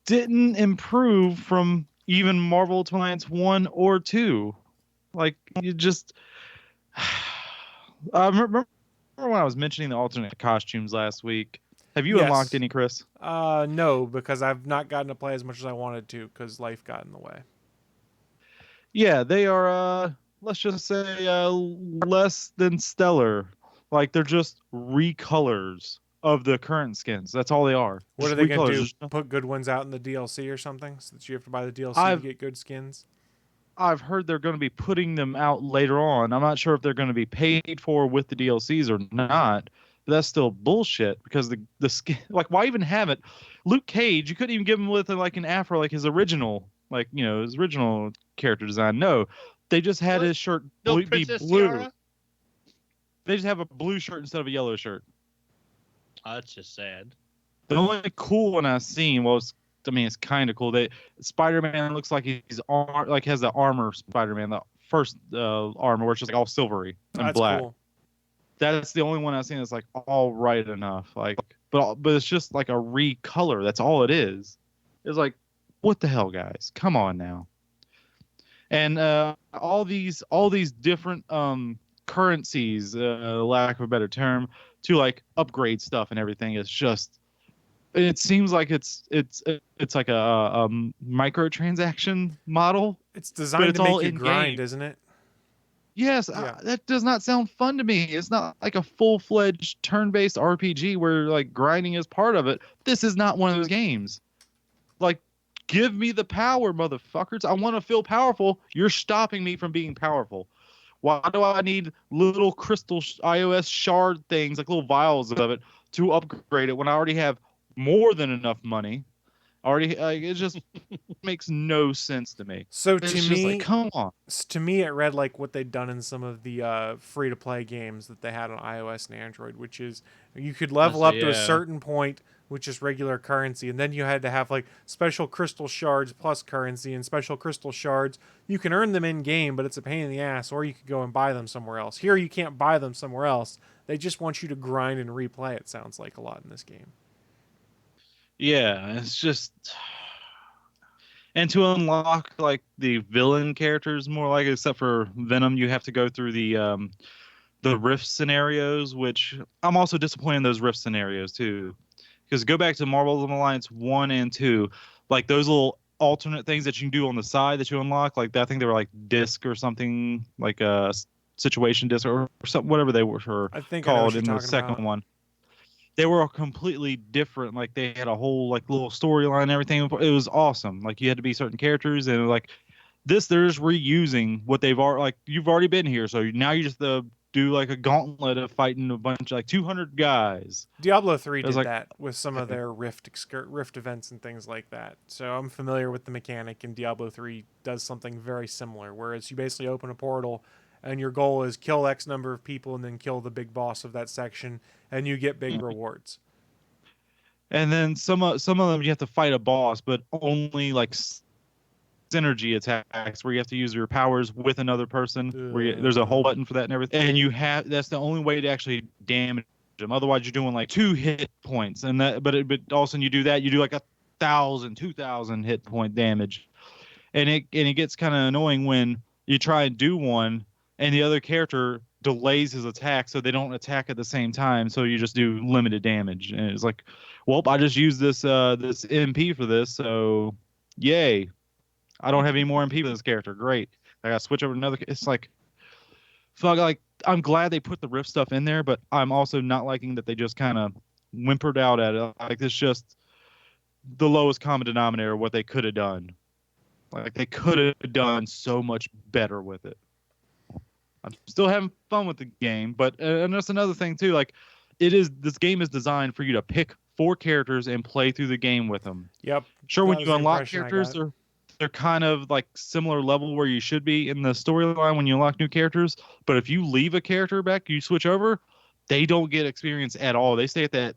didn't improve from even Marvel Ultimate Alliance 1 or 2. Like, you just. I remember when I was mentioning the alternate costumes last week. Have you unlocked any, Chris? No, because I've not gotten to play as much as I wanted to because life got in the way. Yeah, they are, let's just say, less than stellar. Like, they're just recolors of the current skins. That's all they are. What Just are they going to recolors. do? Put good ones out in the DLC or something so that you have to buy the DLC I've- to get good skins? I've heard they're going to be putting them out later on. I'm not sure if they're going to be paid for with the DLCs or not. But that's still bullshit because the skin, like, why even have it? Luke Cage, you couldn't even give him with like an afro like his original, like, you know, his original character design. No, they just had What? his shirt No be Princess blue. Tiara? They just have a blue shirt instead of a yellow shirt. Oh, that's just sad. The only cool one I've seen was, I mean, it's kind of cool. Spider-Man looks like he's like has the armor Spider-Man, the first armor, where it's just like all silvery and That's black. cool. That's the only one I've seen that's like all right enough. Like, but it's just like a recolor. That's all it is. It's like, what the hell, guys? Come on now. And all these different currencies, lack of a better term, to like upgrade stuff and everything is just. It seems like it's like a microtransaction model. It's designed to all make you in-game. grind, isn't it? Yes, Yeah. that does not sound fun to me. It's not like a full-fledged turn-based RPG where like grinding is part of it. This is not one of those games. Like, give me the power, motherfuckers. I want to feel powerful. You're stopping me from being powerful. Why do I need little crystal iOS shard things, like little vials of it, to upgrade it when I already have more than enough money? It just makes no sense to me. So It's to just me, like, come on. it read like what they'd done in some of the free-to-play games that they had on iOS and Android, which is you could level up to a yeah. certain point with just regular currency, and then you had to have like special crystal shards plus currency, and special crystal shards you can earn them in game, but it's a pain in the ass, or you could go and buy them somewhere else. Here you can't buy them somewhere else. They just want you to grind and replay. It sounds like a lot in this game. Yeah, it's just, and to unlock like the villain characters more like, except for Venom, you have to go through the rift scenarios, which I'm also disappointed in those rift scenarios too. Because go back to Marvel Ultimate Alliance 1 and 2, like those little alternate things that you can do on the side that you unlock, like that, I think they were like disc or something, like a situation disc or something, whatever they were I think I know what called you're in the talking second about. one. They were all completely different. Like they had a whole like little storyline and everything. It was awesome. Like you had to be certain characters, and like this, they're just reusing what they've already, like, you've already been here. So now you just do like a gauntlet of fighting a bunch, like 200 guys. Diablo 3 It was did like- that with some of their rift events and things like that. So I'm familiar with the mechanic, and Diablo 3 does something very similar, whereas you basically open a portal and your goal is kill X number of people and then kill the big boss of that section, and you get big rewards. And then some of them you have to fight a boss, but only like synergy attacks where you have to use your powers with another person. There's a whole button for that and everything. And that's the only way to actually damage them. Otherwise, you're doing like 2 hit points, and but also when you do that, you do like 1,000, 2,000 hit point damage, and it gets kind of annoying when you try and do one, and the other character delays his attack so they don't attack at the same time, so you just do limited damage. And it's like, well, I just used this MP for this, so yay. I don't have any more MP for this character. Great. I gotta switch over to another. It's like, fuck, like, I'm glad they put the rift stuff in there, but I'm also not liking that they just kind of whimpered out at it. Like, it's just the lowest common denominator of what they could have done. Like, they could have done so much better with it. I'm still having fun with the game, but and that's another thing too. Like, this game is designed for you to pick 4 characters and play through the game with them. Yep. Sure, when That was you the unlock impression I characters, got. they're kind of like similar level where you should be in the storyline when you unlock new characters. But if you leave a character back, you switch over, they don't get experience at all. They stay at that.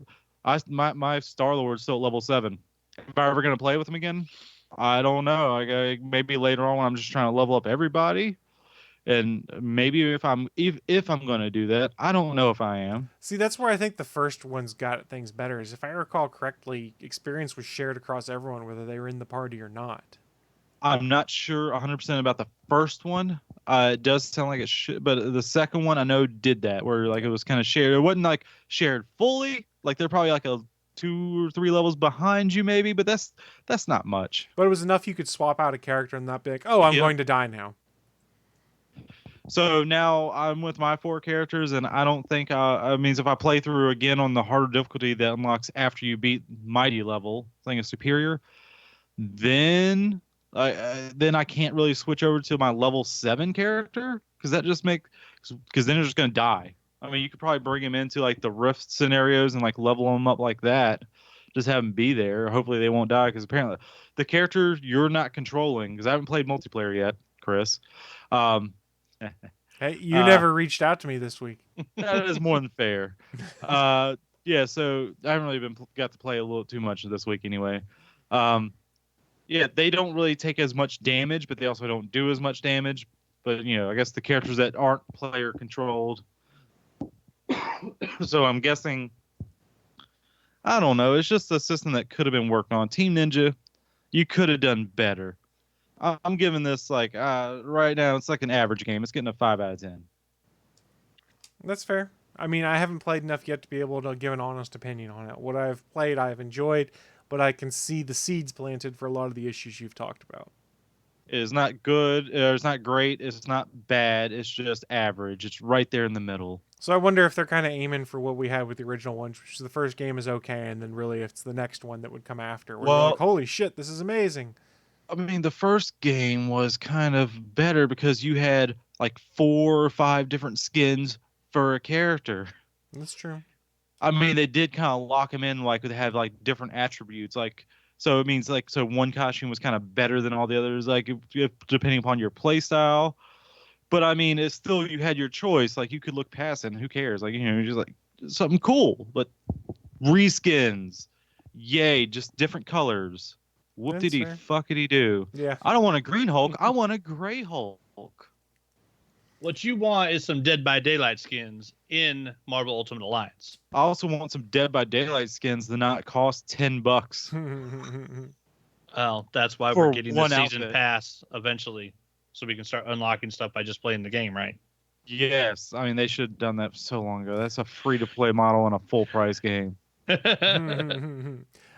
My Star Lord's still at level 7. Am I ever gonna play with him again? I don't know. Maybe later on when I'm just trying to level up everybody. And maybe if I'm going to do that, I don't know if I am. See, that's where I think the first one's got things better. Is if I recall correctly, experience was shared across everyone, whether they were in the party or not. I'm not sure 100% about the first one. It does sound like it should, but the second one I know did that, where like it was kind of shared. It wasn't like shared fully. Like they're probably like a 2 or 3 levels behind you, maybe, but that's not much. But it was enough you could swap out a character and not be like, oh, I'm Yep. going to die now. So now I'm with my 4 characters, and I don't think it means if I play through again on the harder difficulty that unlocks after you beat Mighty level, thing is superior, then I can't really switch over to my level 7 character because then they're just gonna die. I mean, you could probably bring him into like the rift scenarios and like level them up like that. Just have them be there. Hopefully they won't die because apparently the character you're not controlling, because I haven't played multiplayer yet, Chris. Hey, you never reached out to me this week. That is more than fair. Yeah, so I haven't really got to play a little too much this week anyway. Yeah, they don't really take as much damage, but they also don't do as much damage. But I guess the characters that aren't player controlled. So I'm guessing, I don't know. It's just a system that could have been worked on. Team Ninja, you could have done better. I'm giving this like right now it's like an average game. It's getting a 5 out of 10. That's fair. I mean, I haven't played enough yet to be able to give an honest opinion on it. What I've played, I've enjoyed, but I can see the seeds planted for a lot of the issues you've talked about. It's not good. It's not great. It's not bad. It's just average. It's right there in the middle. So I wonder if they're kind of aiming for what we had with the original ones, which is the first game is okay, and then really it's the next one that would come after. Where you're like, holy shit, this is amazing. I mean, the first game was kind of better because you had like 4 or 5 different skins for a character. That's true. I mean, they did kind of lock them in, like they have like different attributes. Like, so it means like, so one costume was kind of better than all the others, like depending upon your play style. But I mean, it's still, you had your choice. Like you could look past it and who cares? Like, just like something cool, but reskins. Yay. Just different colors. Whoop-de-dee fuckity-doo. Yeah. I don't want a green Hulk. I want a gray Hulk. What you want is some Dead by Daylight skins in Marvel Ultimate Alliance. I also want some Dead by Daylight skins that not cost $10. Well, that's why For we're getting the one season outfit. pass eventually, so we can start unlocking stuff by just playing the game, right? Yes. I mean, they should have done that so long ago. That's a free-to-play model in a full-price game.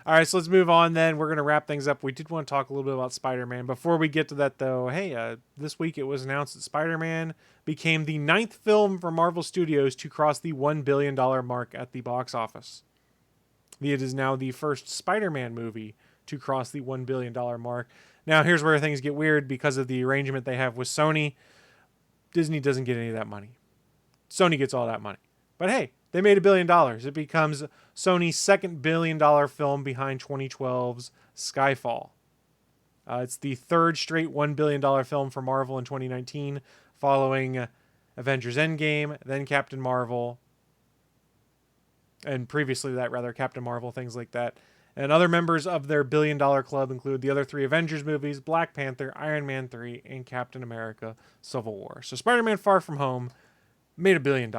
All right, so let's move on then. We're going to wrap things up. We did want to talk a little bit about Spider-Man. Before we get to that, though, hey, this week it was announced that Spider-Man became the 9th film for Marvel Studios to cross the $1 billion mark at the box office. It is now the first Spider-Man movie to cross the $1 billion mark. Now, here's where things get weird because of the arrangement they have with Sony. Disney doesn't get any of that money. Sony gets all that money. But hey, they made $1 billion. It becomes Sony's second $1 billion film behind 2012's Skyfall. It's the third straight $1 billion film for Marvel in 2019, following Avengers Endgame, then Captain Marvel, and previously that, rather, Captain Marvel, things like that. And other members of their $1 billion club include the other 3 Avengers movies, Black Panther, Iron Man 3, and Captain America Civil War. So Spider-Man Far From Home made $1 billion.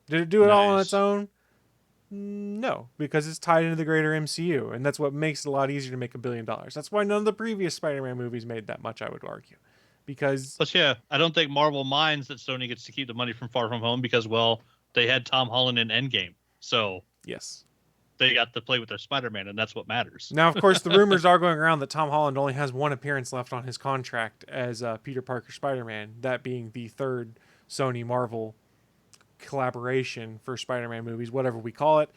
Did it do it all on its own? No, because it's tied into the greater MCU, and that's what makes it a lot easier to make $1 billion. That's why none of the previous Spider-Man movies made that much, I would argue. Because Plus, yeah, I don't think Marvel minds that Sony gets to keep the money from Far From Home because, well, they had Tom Holland in Endgame. So yes, they got to play with their Spider-Man, and that's what matters. now, of course, the rumors are going around that Tom Holland only has 1 appearance left on his contract as Peter Parker Spider-Man, that being the third Sony Marvel collaboration for Spider-Man movies, whatever we call it.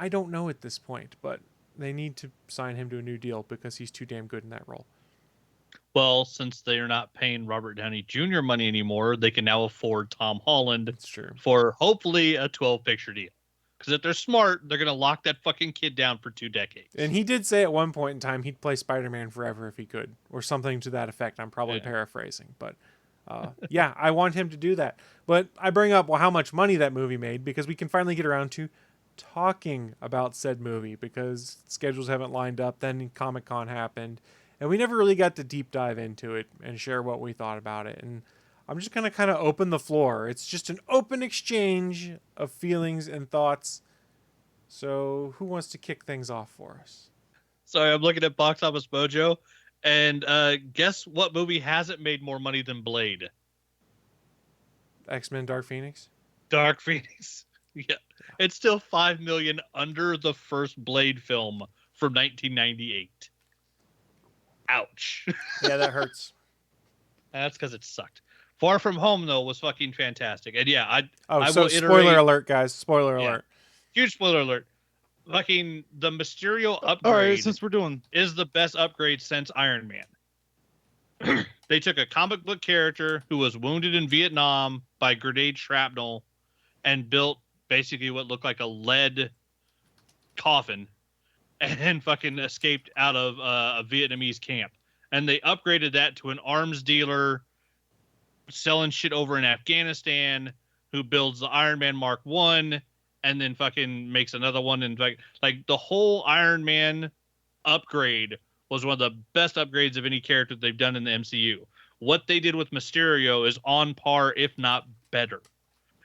I don't know at this point, but they need to sign him to a new deal because he's too damn good in that role. Well, since they're not paying Robert Downey Jr. money anymore, they can now afford Tom Holland That's true. for hopefully a 12-picture deal. Because if they're smart, they're going to lock that fucking kid down for 2 decades. And he did say at one point in time he'd play Spider-Man forever if he could, or something to that effect. I'm probably paraphrasing, but yeah, I want him to do that. But I bring up, well, how much money that movie made, because we can finally get around to talking about said movie, because schedules haven't lined up. Then Comic-Con happened, and we never really got to deep dive into it and share what we thought about it. And I'm just going to kind of open the floor. It's just an open exchange of feelings and thoughts. So who wants to kick things off for us? Sorry, I'm looking at Box Office Mojo, and guess what movie hasn't made more money than Blade? X-Men Dark Phoenix? Dark Phoenix. Yeah. It's still $5 million under the first Blade film from 1998. Ouch. Yeah, that hurts. That's because it sucked. Far From Home, though, was fucking fantastic. And yeah, I so will spoiler alert, guys. Spoiler alert. Huge spoiler alert. Fucking the Mysterio upgrade All right, since we're doing is the best upgrade since Iron Man. They took a comic book character who was wounded in Vietnam by grenade shrapnel and built basically what looked like a lead coffin and then fucking escaped out of a Vietnamese camp. And they upgraded that to an arms dealer selling shit over in Afghanistan who builds the Iron Man Mark 1 and then fucking makes another one. And like the whole Iron Man upgrade was one of the best upgrades of any character they've done in the MCU. What they did with Mysterio is on par, if not better.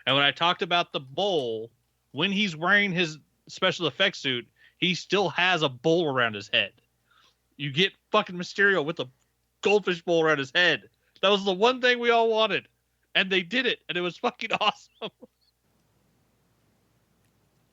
And when I talked about the bowl, when he's wearing his special effects suit, he still has a bowl around his head. You get fucking Mysterio with a goldfish bowl around his head. That was the one thing we all wanted. And they did it. And it was fucking awesome.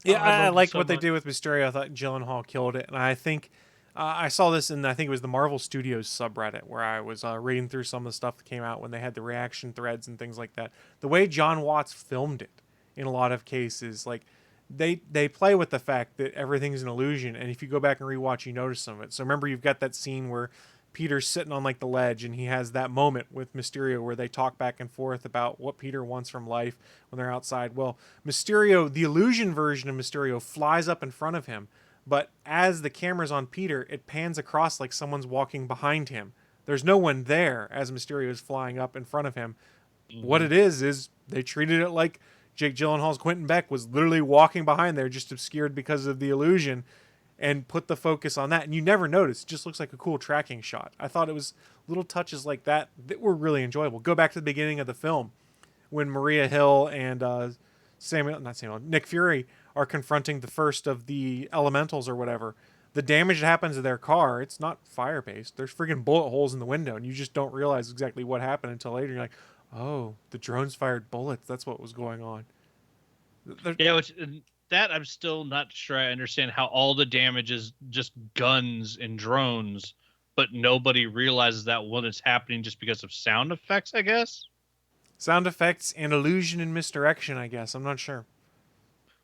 Yeah, I liked so what they much. did with Mysterio. I thought Gyllenhaal killed it. And I think I saw this in, I think it was the Marvel Studios subreddit, where I was reading through some of the stuff that came out when they had the reaction threads and things like that. The way John Watts filmed it, in a lot of cases, like they play with the fact that everything's an illusion. And if you go back and rewatch, you notice some of it. So remember, you've got that scene where Peter's sitting on like the ledge and he has that moment with Mysterio where they talk back and forth about what Peter wants from life when they're outside. Well, Mysterio, the illusion version of Mysterio, flies up in front of him, but as the camera's on Peter, it pans across like someone's walking behind him. There's no one there as Mysterio is flying up in front of him. Mm-hmm. What it is they treated it like Jake Gyllenhaal's Quentin Beck was literally walking behind there, just obscured because of the illusion, and put the focus on that. And you never notice. It just looks like a cool tracking shot. I thought it was little touches like that that were really enjoyable. Go back to the beginning of the film when Maria Hill and Nick Fury are confronting the first of the elementals or whatever. The damage that happens to their car, it's not fire-based. There's freaking bullet holes in the window, and you just don't realize exactly what happened until later. You're like, oh, the drones fired bullets. That's what was going on. That I'm still not sure I understand how all the damage is just guns and drones, but nobody realizes that when it's happening just because of sound effects, I guess. Sound effects and illusion and misdirection, I guess. I'm not sure.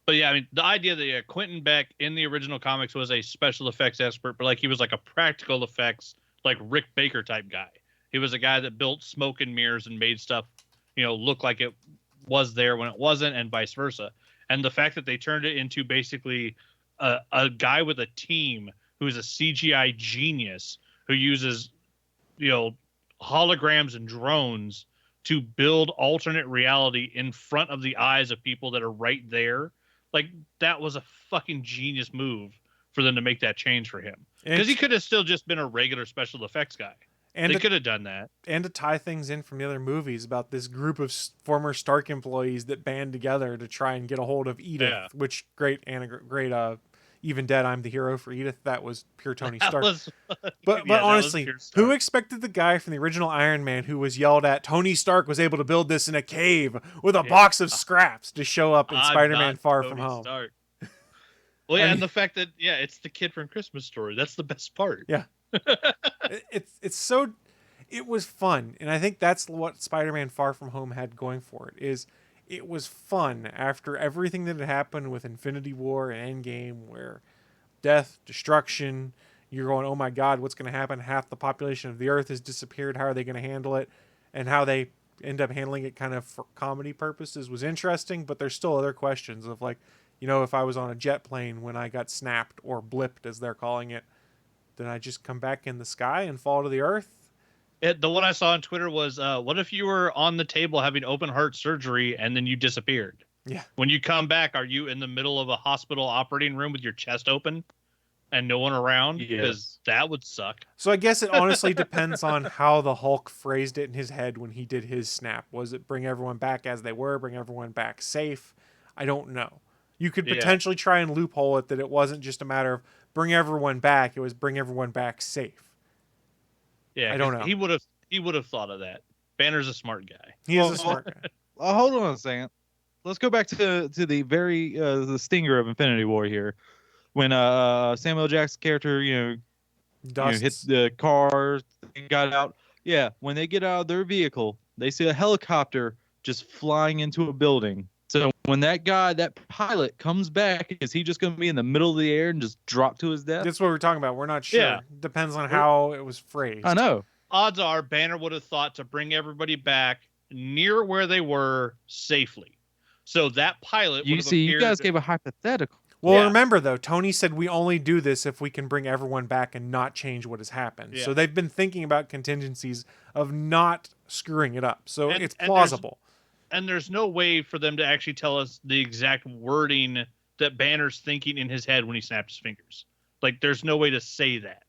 But yeah, I mean, the idea that Quentin Beck in the original comics was a special effects expert, but like he was like a practical effects, like Rick Baker type guy. He was a guy that built smoke and mirrors and made stuff, look like it was there when it wasn't, and vice versa. And the fact that they turned it into basically a guy with a team who's a CGI genius who uses, holograms and drones to build alternate reality in front of the eyes of people that are right there. Like, that was a fucking genius move for them to make that change for him. Because he could have still just been a regular special effects guy. And they could have done that. And to tie things in from the other movies about this group of former Stark employees that band together to try and get a hold of Edith, which great Even Dead, I'm the Hero for Edith. That was pure Tony Stark. But honestly, who expected the guy from the original Iron Man who was yelled at, Tony Stark was able to build this in a cave with a box of scraps, to show up in Spider-Man Far From Home? Well, yeah, and the fact that, it's the kid from Christmas Story. That's the best part. Yeah. It was fun, and I think that's what Spider-Man Far From Home had going for it. Is it was fun after everything that had happened with Infinity War and Endgame, where death, destruction, you're going, oh my God, what's going to happen? Half the population of the Earth has disappeared. How are they going to handle it? And how they end up handling it kind of for comedy purposes was interesting, but there's still other questions of like, if I was on a jet plane when I got snapped or blipped, as they're calling it, then I just come back in the sky and fall to the Earth? The one I saw on Twitter was, what if you were on the table having open heart surgery and then you disappeared? Yeah. When you come back, are you in the middle of a hospital operating room with your chest open and no one around? Because that would suck. So I guess it honestly depends on how the Hulk phrased it in his head when he did his snap. Was it bring everyone back as they were, bring everyone back safe? I don't know. You could potentially try and loophole it that it wasn't just a matter of bring everyone back, it was bring everyone back safe. Yeah, I don't know. He would have thought of that. Banner's a smart guy. He is a smart guy. Hold on a second. Let's go back to the very the stinger of Infinity War here, when Samuel Jackson's character hit the car, got out. Yeah, when they get out of their vehicle, they see a helicopter just flying into a building. So when that pilot comes back, is he just going to be in the middle of the air and just drop to his death? That's what we're talking about. We're not sure. Yeah. Depends on how it was phrased. I know. Odds are Banner would have thought to bring everybody back near where they were safely. So that pilot would have appeared... You guys gave a hypothetical. Well, remember, though, Tony said we only do this if we can bring everyone back and not change what has happened. Yeah. So they've been thinking about contingencies of not screwing it up. So it's and plausible. And there's no way for them to actually tell us the exact wording that Banner's thinking in his head when he snapped his fingers. Like, there's no way to say that.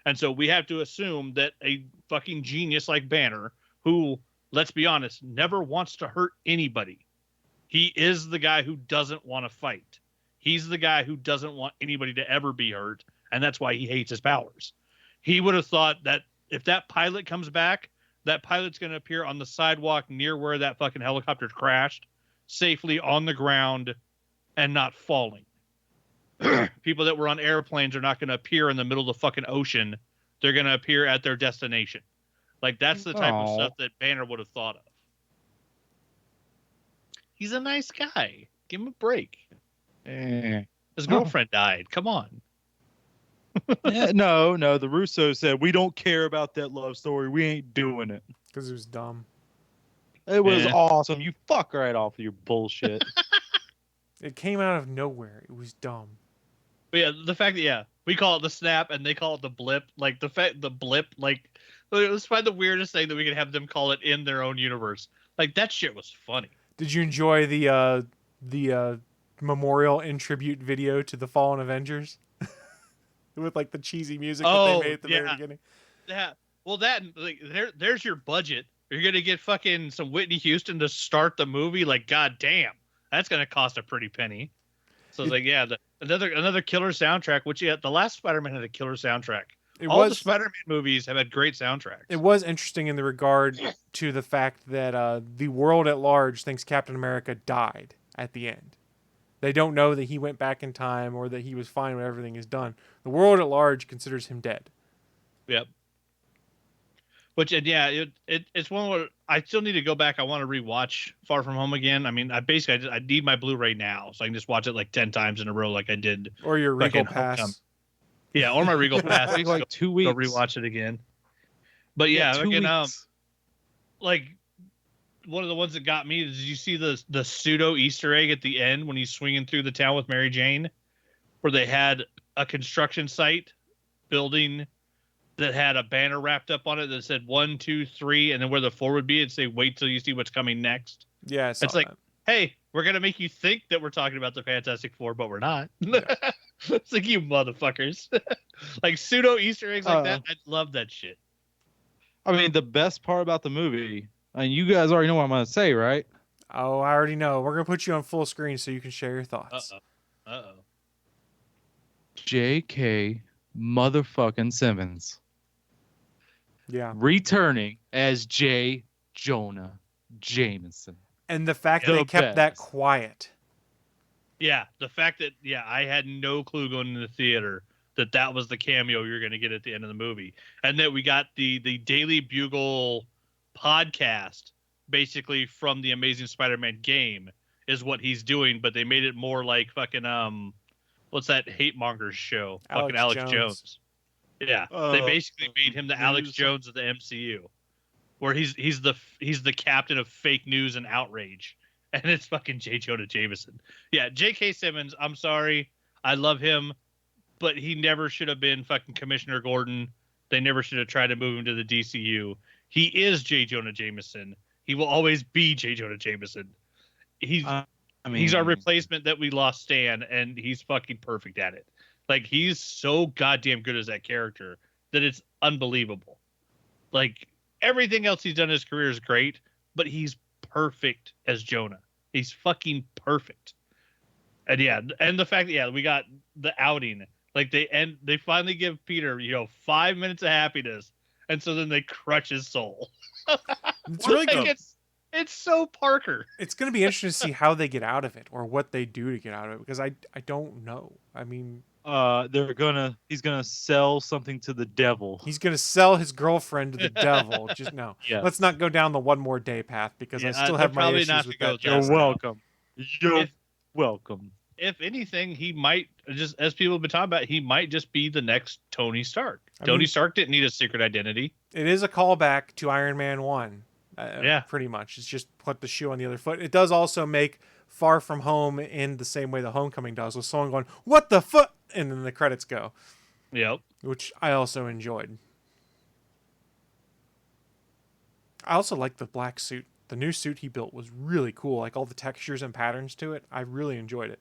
And so we have to assume that a fucking genius like Banner, who, let's be honest, never wants to hurt anybody. He is the guy who doesn't want to fight. He's the guy who doesn't want anybody to ever be hurt, and that's why he hates his powers. He would have thought that if that pilot comes back, that pilot's going to appear on the sidewalk near where that fucking helicopter crashed, safely on the ground and not falling. People that were on airplanes are not going to appear in the middle of the fucking ocean. They're going to appear at their destination. Like, that's the type of stuff that Banner would have thought of. He's a nice guy. Give him a break. His girlfriend died. Come on. No. The Russo said, we don't care about that love story. We ain't doing it. Because it was dumb. It was awesome. You fuck right off with your bullshit. It came out of nowhere. It was dumb. But yeah, the fact that, we call it the snap and they call it the blip. Like, the blip, like, let's find the weirdest thing that we can have them call it in their own universe. Like, that shit was funny. Did you enjoy the memorial and tribute video to the Fallen Avengers? With, like, the cheesy music that they made at the very beginning? Yeah. Well, there's your budget. You're going to get fucking some Whitney Houston to start the movie? Like, goddamn. That's going to cost a pretty penny. So it's like, another killer soundtrack, which, the last Spider-Man had a killer soundtrack. All the Spider-Man movies have had great soundtracks. It was interesting in the regard to the fact that the world at large thinks Captain America died at the end. They don't know that he went back in time or that he was fine when everything is done. The world at large considers him dead. Yep. Which, it's one where I still need to go back. I want to rewatch Far From Home again. I mean, I need my Blu-ray now, so I can just watch it like 10 times in a row like I did. Or your Regal Pass. Yeah, or my Regal Pass. Like 2 weeks. Go rewatch it again. But like, one of the ones that got me is, you see the pseudo Easter egg at the end when he's swinging through the town with Mary Jane, where they had a construction site building that had a banner wrapped up on it that said 1, 2, 3, and then where the 4 would be, it'd say wait till you see what's coming next. Yeah, it's like, hey, we're gonna make you think that we're talking about the Fantastic Four, but we're not. Yeah. It's like, you motherfuckers. Like, pseudo Easter eggs like that. I love that shit. I mean, the best part about the movie, and you guys already know what I'm gonna say, right? Oh, I already know. We're gonna put you on full screen so you can share your thoughts. J.K. motherfucking Simmons. Yeah. Returning as J. Jonah Jameson. And the fact that they kept that quiet. Yeah, the fact that, I had no clue going into the theater that was the cameo you're going to get at the end of the movie. And that we got the Daily Bugle podcast basically from the Amazing Spider-Man game is what he's doing, but they made it more like fucking what's that hate mongers show? Fucking Alex Jones. Yeah, they basically made him the Alex Jones of the MCU, where he's the captain of fake news and outrage, and it's fucking J. Jonah Jameson. Yeah, J.K. Simmons. I'm sorry, I love him, but he never should have been fucking Commissioner Gordon. They never should have tried to move him to the DCU. He is J. Jonah Jameson. He will always be J. Jonah Jameson. He's our replacement that we lost Stan, and he's fucking perfect at it. Like, he's so goddamn good as that character that it's unbelievable. Like, everything else he's done in his career is great, but he's perfect as Jonah. He's fucking perfect. And yeah, and the fact that we got the outing. Like, they finally give Peter, 5 minutes of happiness, and so then they crush his soul. It's really good. It's so Parker. It's going to be interesting to see how they get out of it or what they do to get out of it, because I don't know. I mean, he's gonna sell something to the devil. He's going to sell his girlfriend to the devil. Just no. Yes. Let's not go down the one more day path, because I still have my issues with that. You're welcome. You're welcome. If anything, he might, just as people have been talking about, he might just be the next Tony Stark. Tony Stark didn't need a secret identity. It is a callback to Iron Man 1. Pretty much. It's just put the shoe on the other foot. It does also make Far From Home in the same way the Homecoming does, with someone going, "What the fuck?" and then the credits go. Yep. Which I also enjoyed. I also like the black suit. The new suit he built was really cool. Like, all the textures and patterns to it. I really enjoyed it.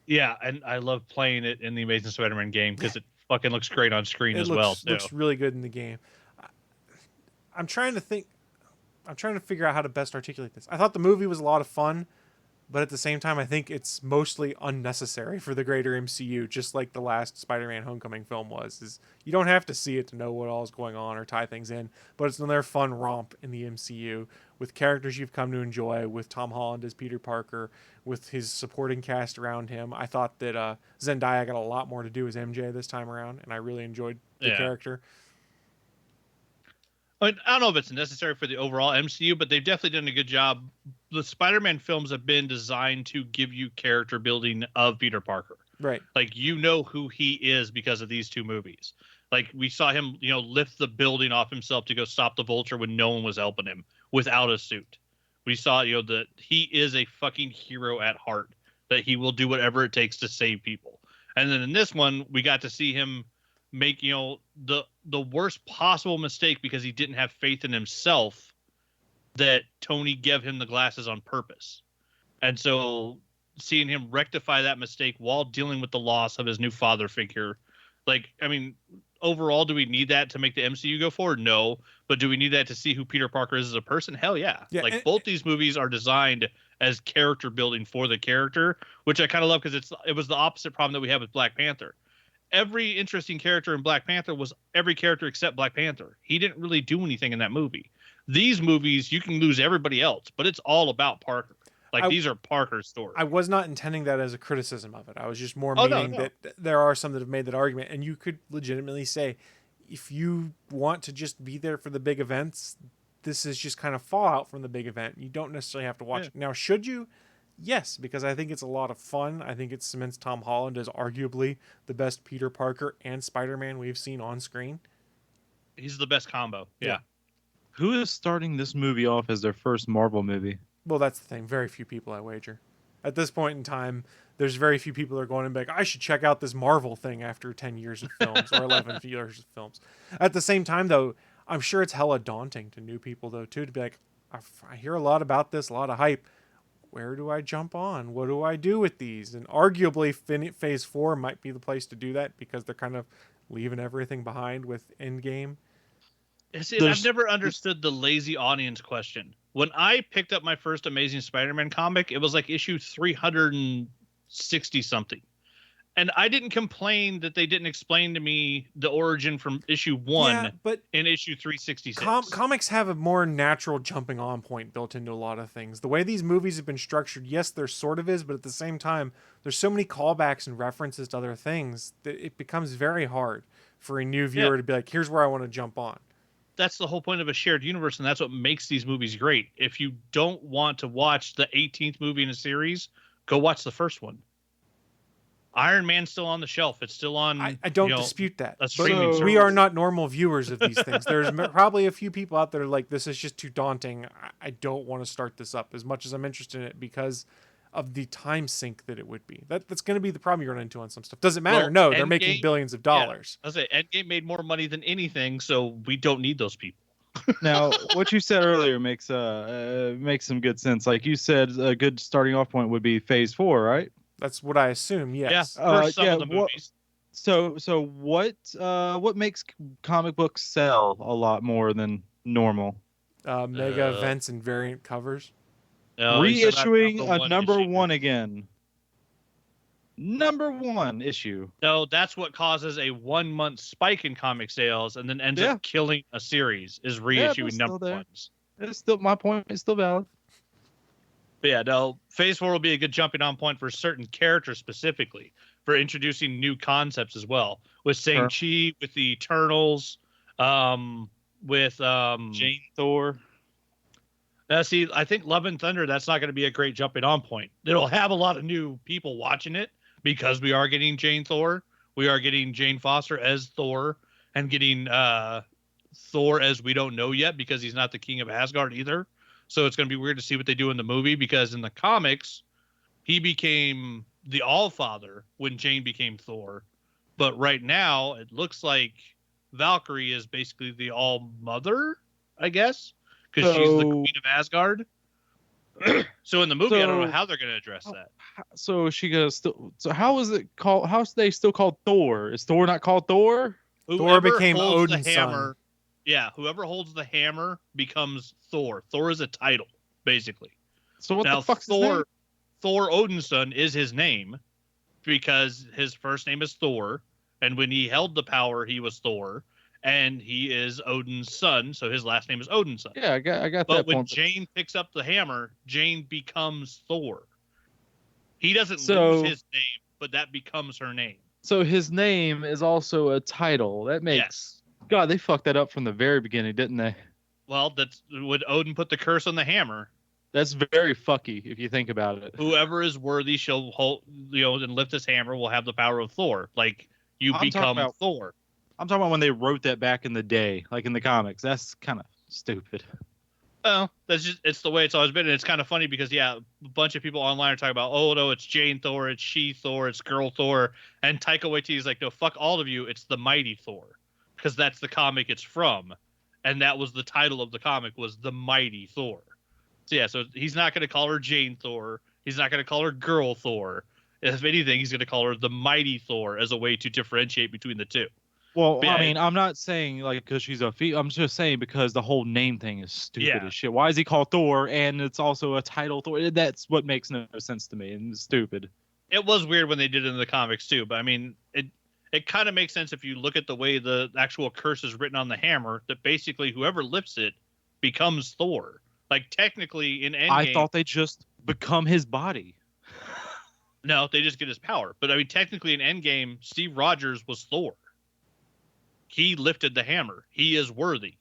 Yeah, and I love playing it in the Amazing Spider-Man game because it fucking looks great on screen as well. It looks really good in the game. I'm trying to figure out how to best articulate this. I thought the movie was a lot of fun, but at the same time, I think it's mostly unnecessary for the greater MCU, just like the last Spider-Man Homecoming film was. You don't have to see it to know what all is going on or tie things in, but it's another fun romp in the MCU with characters you've come to enjoy, with Tom Holland as Peter Parker, with his supporting cast around him. I thought that Zendaya got a lot more to do as MJ this time around, and I really enjoyed the character. I don't know if it's necessary for the overall MCU, but they've definitely done a good job. The Spider-Man films have been designed to give you character building of Peter Parker. Right. Like, who he is because of these two movies. Like, we saw him, lift the building off himself to go stop the Vulture when no one was helping him without a suit. We saw, that he is a fucking hero at heart, that he will do whatever it takes to save people. And then in this one, we got to see him make, the worst possible mistake because he didn't have faith in himself, that Tony gave him the glasses on purpose. And so seeing him rectify that mistake while dealing with the loss of his new father figure, like, I mean, overall, do we need that to make the MCU go forward? No. But do we need that to see who Peter Parker is as a person? Hell yeah. Like, both these movies are designed as character building for the character, which I kind of love, because it was the opposite problem that we have with Black Panther. Every interesting character in Black Panther was every character except Black Panther. He didn't really do anything in that movie. These movies, you can lose everybody else, but it's all about Parker. Like, these are Parker's stories. I was not intending that as a criticism of it. I was just more meaning that there are some that have made that argument, and you could legitimately say, if you want to just be there for the big events, this is just kind of fallout from the big event. You don't necessarily have to watch it. Now, should you? Yes, because I think it's a lot of fun. I think it cements Tom Holland as arguably the best Peter Parker and Spider-Man we've seen on screen. He's the best combo. Yeah. Who is starting this movie off as their first Marvel movie? Well, that's the thing. Very few people, I wager. At this point in time, there's very few people that are going to be like, I should check out this Marvel thing after 10 years of films or 11 years of films. At the same time, though, I'm sure it's hella daunting to new people, though, too, to be like, I hear a lot about this, a lot of hype. Where do I jump on? What do I do with these? And arguably, Phase 4 might be the place to do that, because they're kind of leaving everything behind with Endgame. See, I've never understood the lazy audience question. When I picked up my first Amazing Spider-Man comic, it was like issue 360 something. And I didn't complain that they didn't explain to me the origin from issue 1 but in issue 366. Comics have a more natural jumping on point built into a lot of things. The way these movies have been structured, yes, there sort of is, but at the same time, there's so many callbacks and references to other things that it becomes very hard for a new viewer to be like, here's where I want to jump on. that's the whole point of a shared universe, and that's what makes these movies great. If you don't want to watch the 18th movie in a series, go watch the first one. Iron Man's still on the shelf. It's still on. I don't dispute that. A But streaming So- we service. are not normal viewers of these things. There's probably a few people out there like, this is just too daunting. I don't want to start this up as much as I'm interested in it because of the time sink that it would be. That's going to be the problem you run into on some stuff. Does it matter? Well, No, they're making Endgame- billions of dollars. I say Endgame made more money than anything, so we don't need those people. Now, what you said earlier makes some good sense. Like you said, a good starting off point would be Phase 4, right? That's what I assume. Yes. Yeah, for some yeah, of the movies. So what makes comic books sell a lot more than normal? Mega events and variant covers. No, he said that Reissuing a number issue. one again. Number one issue. No, that's what causes a 1 month spike in comic sales and then ends Yeah. up killing a series is but reissuing still number there. ones. It's still my point is still valid. But yeah, no, Phase 4 will be a good jumping on point for certain characters specifically, for introducing new concepts as well. With Shang-Chi, with the Eternals, with Jane Thor. see, I think Love and Thunder, that's not going to be a great jumping on point. It'll have a lot of new people watching it because we are getting Jane Thor. We are getting Jane Foster as Thor and getting Thor as we don't know yet because he's not the king of Asgard either. So it's going to be weird to see what they do in the movie because in the comics, he became the All-Father when Jane became Thor. But right now, it looks like Valkyrie is basically the All-Mother, I guess, because she's the So- queen of Asgard. So in the movie, I don't know So- how they're going to address that. So she goes. So how is it called? How's they still called Thor? Is Thor not called Thor? Whoever became holds Odin's the son. hammer. Yeah, whoever holds the hammer becomes Thor. Thor is a title, basically. So what Now the fuck's his name? Thor Odin's son is his name because his first name is Thor, and when he held the power, he was Thor, and he is Odin's son, so his last name is Odin's son. Yeah, I got But that when point. Jane picks up the hammer, Jane becomes Thor. He doesn't So- lose his name, but that becomes her name. So his name is also a title. That makes Yes. God. They fucked that up from the very beginning, didn't they? Well, that's when Odin put the curse on the hammer. That's very fucky if you think about it. Whoever is worthy shall hold, and lift his hammer will have the power of Thor. Like you I'm talking become about- Thor. I'm talking about when they wrote that back in the day, like in the comics. That's kind of stupid. Well, it's the way it's always been. And it's kind of funny because a bunch of people online are talking about, oh no, it's Jane Thor, it's she Thor, it's girl Thor, and Taika Waititi's like, no, fuck all of you, it's the Mighty Thor, because that's the comic it's from, and that was the title of the comic was the Mighty Thor. So yeah, so he's not going to call her Jane Thor, he's not going to call her girl Thor. If anything, he's going to call her the Mighty Thor as a way to differentiate between the two. Well, Yeah. I mean, I'm not saying like because she's a female. I'm just saying because the whole name thing is stupid Yeah. as shit. Why is he called Thor and it's also a title Thor? That's what makes no sense to me and it's stupid. It was weird when they did it in the comics too, but I mean, it kind of makes sense if you look at the way the actual curse is written on the hammer. That basically whoever lifts it becomes Thor. Like technically in Endgame, I thought they just become his body. no, they just get his power. But I mean, technically in Endgame, Steve Rogers was Thor. He lifted the hammer. He is worthy.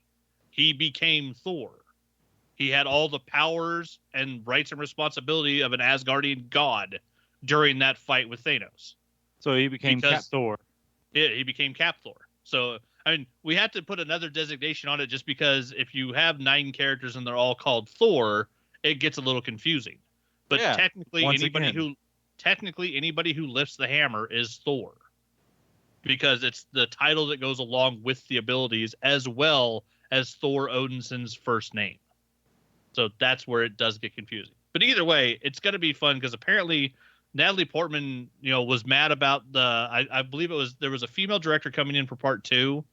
He became Thor. He had all the powers and rights and responsibility of an Asgardian god during that fight with Thanos. So he became Cap Because- Thor. Yeah, he became Cap Thor. So, I mean, we had to put another designation on it just because if you have 9 characters and they're all called Thor, it gets a little confusing. But Yeah, technically, once anybody again. who lifts the hammer is Thor, because it's the title that goes along with the abilities as well as Thor Odinson's first name. So that's where it does get confusing. But either way, it's going to be fun because apparently Natalie Portman, was mad about I believe there was a female director coming in for part 2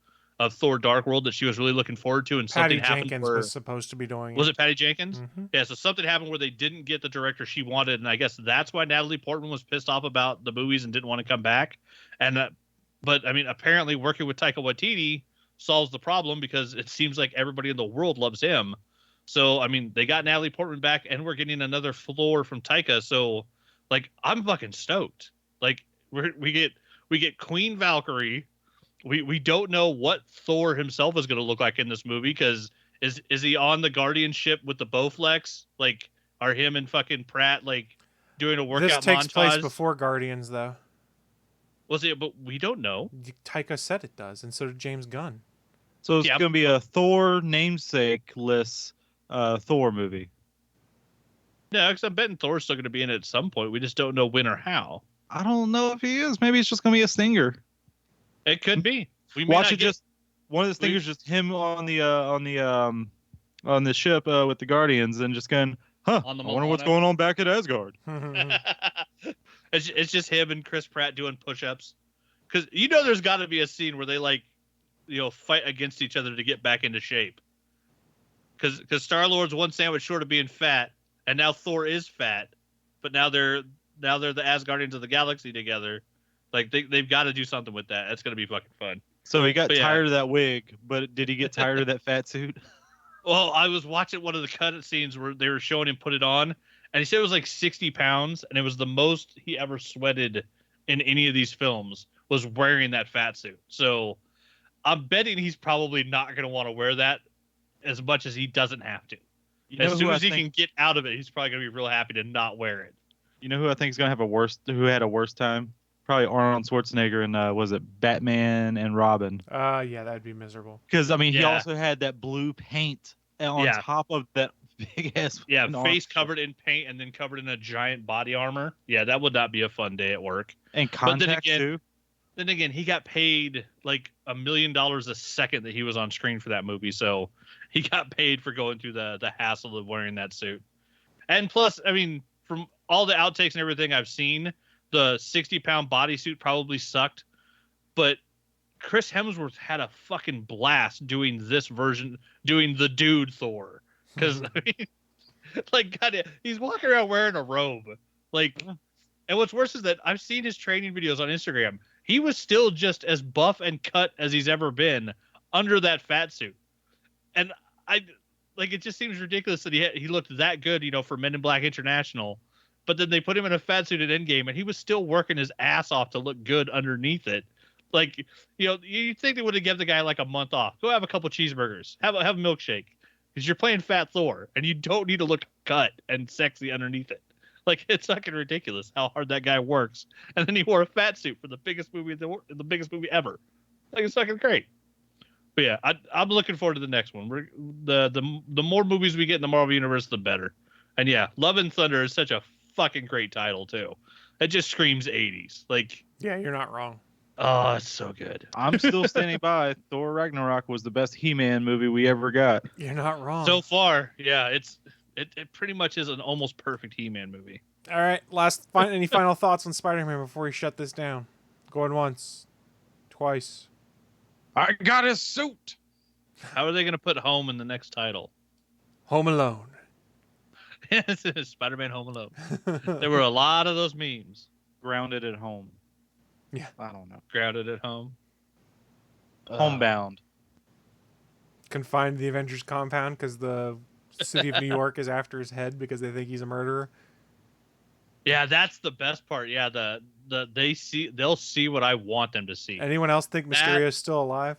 of Thor Dark World that she was really looking forward to, and Patty something happened Jenkins where, was supposed to be doing was it Patty Jenkins? Mhm. Yeah, so something happened where they didn't get the director she wanted, and I guess that's why Natalie Portman was pissed off about the movies and didn't want to come back. But I mean, apparently working with Taika Waititi solves the problem because it seems like everybody in the world loves him. So I mean, they got Natalie Portman back, and we're getting another floor from Taika. So like, I'm fucking stoked. Like we get Queen Valkyrie, We don't know what Thor himself is going to look like in this movie, because is he on the Guardian ship with the Bowflex? Like, are him and fucking Pratt like doing a This workout takes place montage? before Guardians, though. Was it? But we don't know. Taika said it does, and so did James Gunn. So it's Yeah. going to be a Thor namesake-less Thor movie. No, because I'm betting Thor's still going to be in it at some point. We just don't know when or how. I don't know if he is. Maybe it's just going to be a stinger. It could be. We may Watch not it just one of the stingers, just him on the ship with the Guardians, and just going, I wonder what's going on back at Asgard. It's just him and Chris Pratt doing push-ups, because there's got to be a scene where they fight against each other to get back into shape. Because Star-Lord's one sandwich short of being fat, and now Thor is fat, but now they're the Asgardians of the Galaxy together. Like they've got to do something with that. That's gonna be fucking fun. So he got tired of that wig, but did he get tired of that fat suit? Well, I was watching one of the cut scenes where they were showing him put it on, and he said it was like 60 pounds, and it was the most he ever sweated in any of these films was wearing that fat suit. So I'm betting he's probably not going to want to wear that as much as he doesn't have to. As soon as he can get out of it, he's probably going to be real happy to not wear it. You know who I think is going to have who had a worse time? Probably Arnold Schwarzenegger and was it Batman and Robin? Yeah, that'd be miserable. Because I mean, he also had that blue paint on top of that big ass. Yeah, face covered in paint and then covered in a giant body armor. Yeah, that would not be a fun day at work. And contacts too. Then again, he got paid like $1 million a second that he was on screen for that movie, so he got paid for going through the hassle of wearing that suit. And plus, I mean, from all the outtakes and everything I've seen, the 60-pound bodysuit probably sucked, but Chris Hemsworth had a fucking blast doing this version, doing the dude Thor. Because, I mean, like, God, he's walking around wearing a robe. Like, and what's worse is that I've seen his training videos on Instagram. He was still just as buff and cut as he's ever been under that fat suit. And it just seems ridiculous that he looked that good, for Men in Black International. But then they put him in a fat suit at Endgame, and he was still working his ass off to look good underneath it. Like, you'd think they would have given the guy like a month off. Go have a couple cheeseburgers. Have a milkshake. Because you're playing Fat Thor, and you don't need to look cut and sexy underneath it. Like, it's fucking ridiculous how hard that guy works. And then he wore a fat suit for the biggest movie the biggest movie ever. Like, it's fucking great. But yeah, I'm looking forward to the next one. The more movies we get in the Marvel Universe, the better. And yeah, Love and Thunder is such a fucking great title too. It just screams 80s. Like, yeah, you're not wrong. Oh, it's so good. I'm still standing by. Thor Ragnarok was the best He-Man movie we ever got. You're not wrong. So far, yeah, it pretty much is an almost perfect He-Man movie. All right, any final thoughts on Spider-Man before we shut this down? Going once, twice. I got his suit. How are they going to put Home in the next title? Home Alone. Spider-Man Home Alone. There were a lot of those memes. Grounded at home. Yeah. I don't know. Grounded at home. Homebound. Confined to the Avengers compound because the city of New York is after his head because they think he's a murderer. Yeah, that's the best part. Yeah, they'll see what I want them to see. Anyone else think Mysterio's still alive?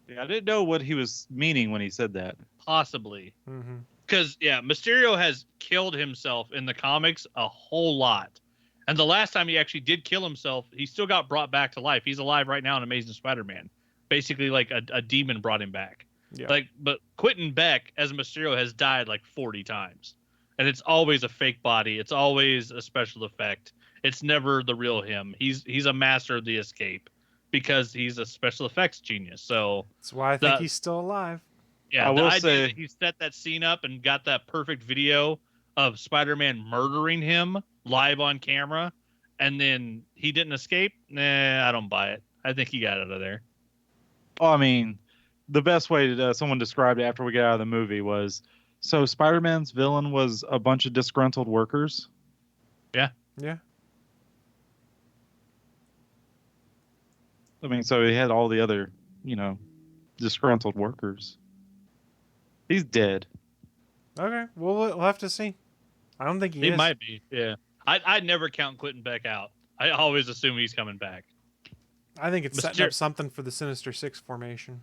Yeah, I didn't know what he was meaning when he said that. Possibly. Mm-hmm. Because, Mysterio has killed himself in the comics a whole lot. And the last time he actually did kill himself, he still got brought back to life. He's alive right now in Amazing Spider-Man. Basically, like a demon brought him back. Yeah. But Quentin Beck as Mysterio has died like 40 times. And it's always a fake body. It's always a special effect. It's never the real him. He's a master of the escape because he's a special effects genius. So that's why I think he's still alive. Yeah, I will idea say that he set that scene up and got that perfect video of Spider-Man murdering him live on camera, and then he didn't escape. Nah, I don't buy it. I think he got out of there. Oh, I mean, the best way that someone described it after we got out of the movie was, so Spider-Man's villain was a bunch of disgruntled workers. Yeah. Yeah. I mean, so he had all the other, disgruntled workers. He's dead. Okay, we'll have to see. I don't think he is. Might be, yeah. I'd never count Quentin Beck out. I always assume he's coming back. I think it's setting up something for the Sinister Six formation.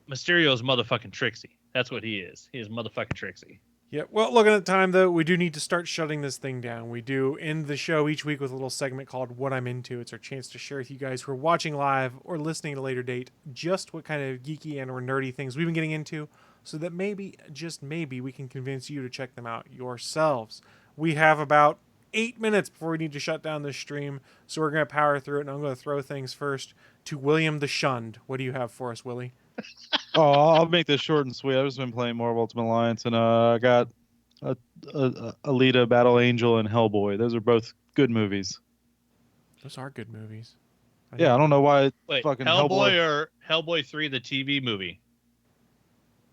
Mysterio's motherfucking Trixie. That's what he is. He is motherfucking Trixie. Yeah, well, looking at the time, though, we do need to start shutting this thing down. We do end the show each week with a little segment called What I'm Into. It's our chance to share with you guys who are watching live or listening at a later date just what kind of geeky and or nerdy things we've been getting into so that maybe, just maybe, we can convince you to check them out yourselves. We have about 8 minutes before we need to shut down this stream, so we're going to power through it, and I'm going to throw things first to William the Shunned. What do you have for us, Willie? Oh, I'll make this short and sweet. I've just been playing more of Ultimate Alliance, and I got Alita, Battle Angel, and Hellboy. Those are both good movies. Those are good movies. I don't know why. Wait, fucking Hellboy or Hellboy 3, the TV movie?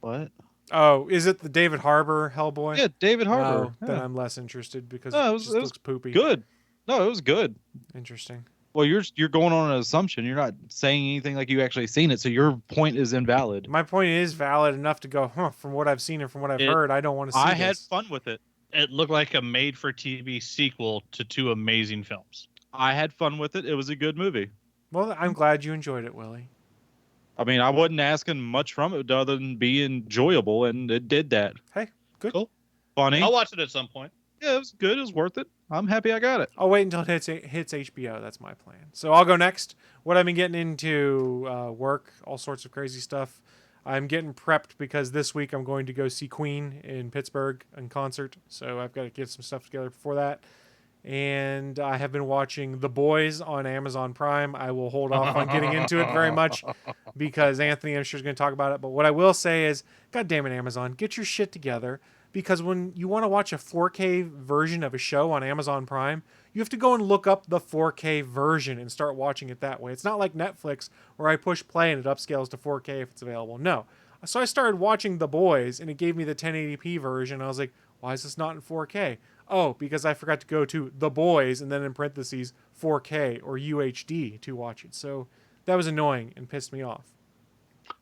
What? Oh, is it the David Harbour Hellboy? Yeah, David Harbour. No, then I'm less interested because No, it just looks poopy. Good. No, it was good. Interesting. Well, you're going on an assumption. You're not saying anything like you actually seen it, so your point is invalid. My point is valid enough to go, from what I've seen and from what I've heard, I don't want to see I this. had fun with it. It looked like a made-for-TV sequel to two amazing films. I had fun with it. It was a good movie. Well, I'm glad you enjoyed it, Willie. I mean, I wasn't asking much from it other than be enjoyable, and it did that. Hey, good. Cool. Funny. I'll watch it at some point. Yeah, it was good. It was worth it. I'm happy I got it. I'll wait until it hits HBO. That's my plan. So I'll go next. What I've been getting into work, all sorts of crazy stuff. I'm getting prepped because this week I'm going to go see Queen in Pittsburgh in concert. So I've got to get some stuff together before that. And I have been watching The Boys on Amazon Prime. I will hold off on getting into it very much because Anthony, I'm sure, is going to talk about it. But what I will say is, God damn it, Amazon, get your shit together. Because when you want to watch a 4K version of a show on Amazon Prime, you have to go and look up the 4K version and start watching it that way. It's not like Netflix where I push play and it upscales to 4K if it's available. No. So I started watching The Boys and it gave me the 1080p version. I was like, why is this not in 4K? Oh, because I forgot to go to The Boys and then in parentheses 4K or UHD to watch it. So that was annoying and pissed me off.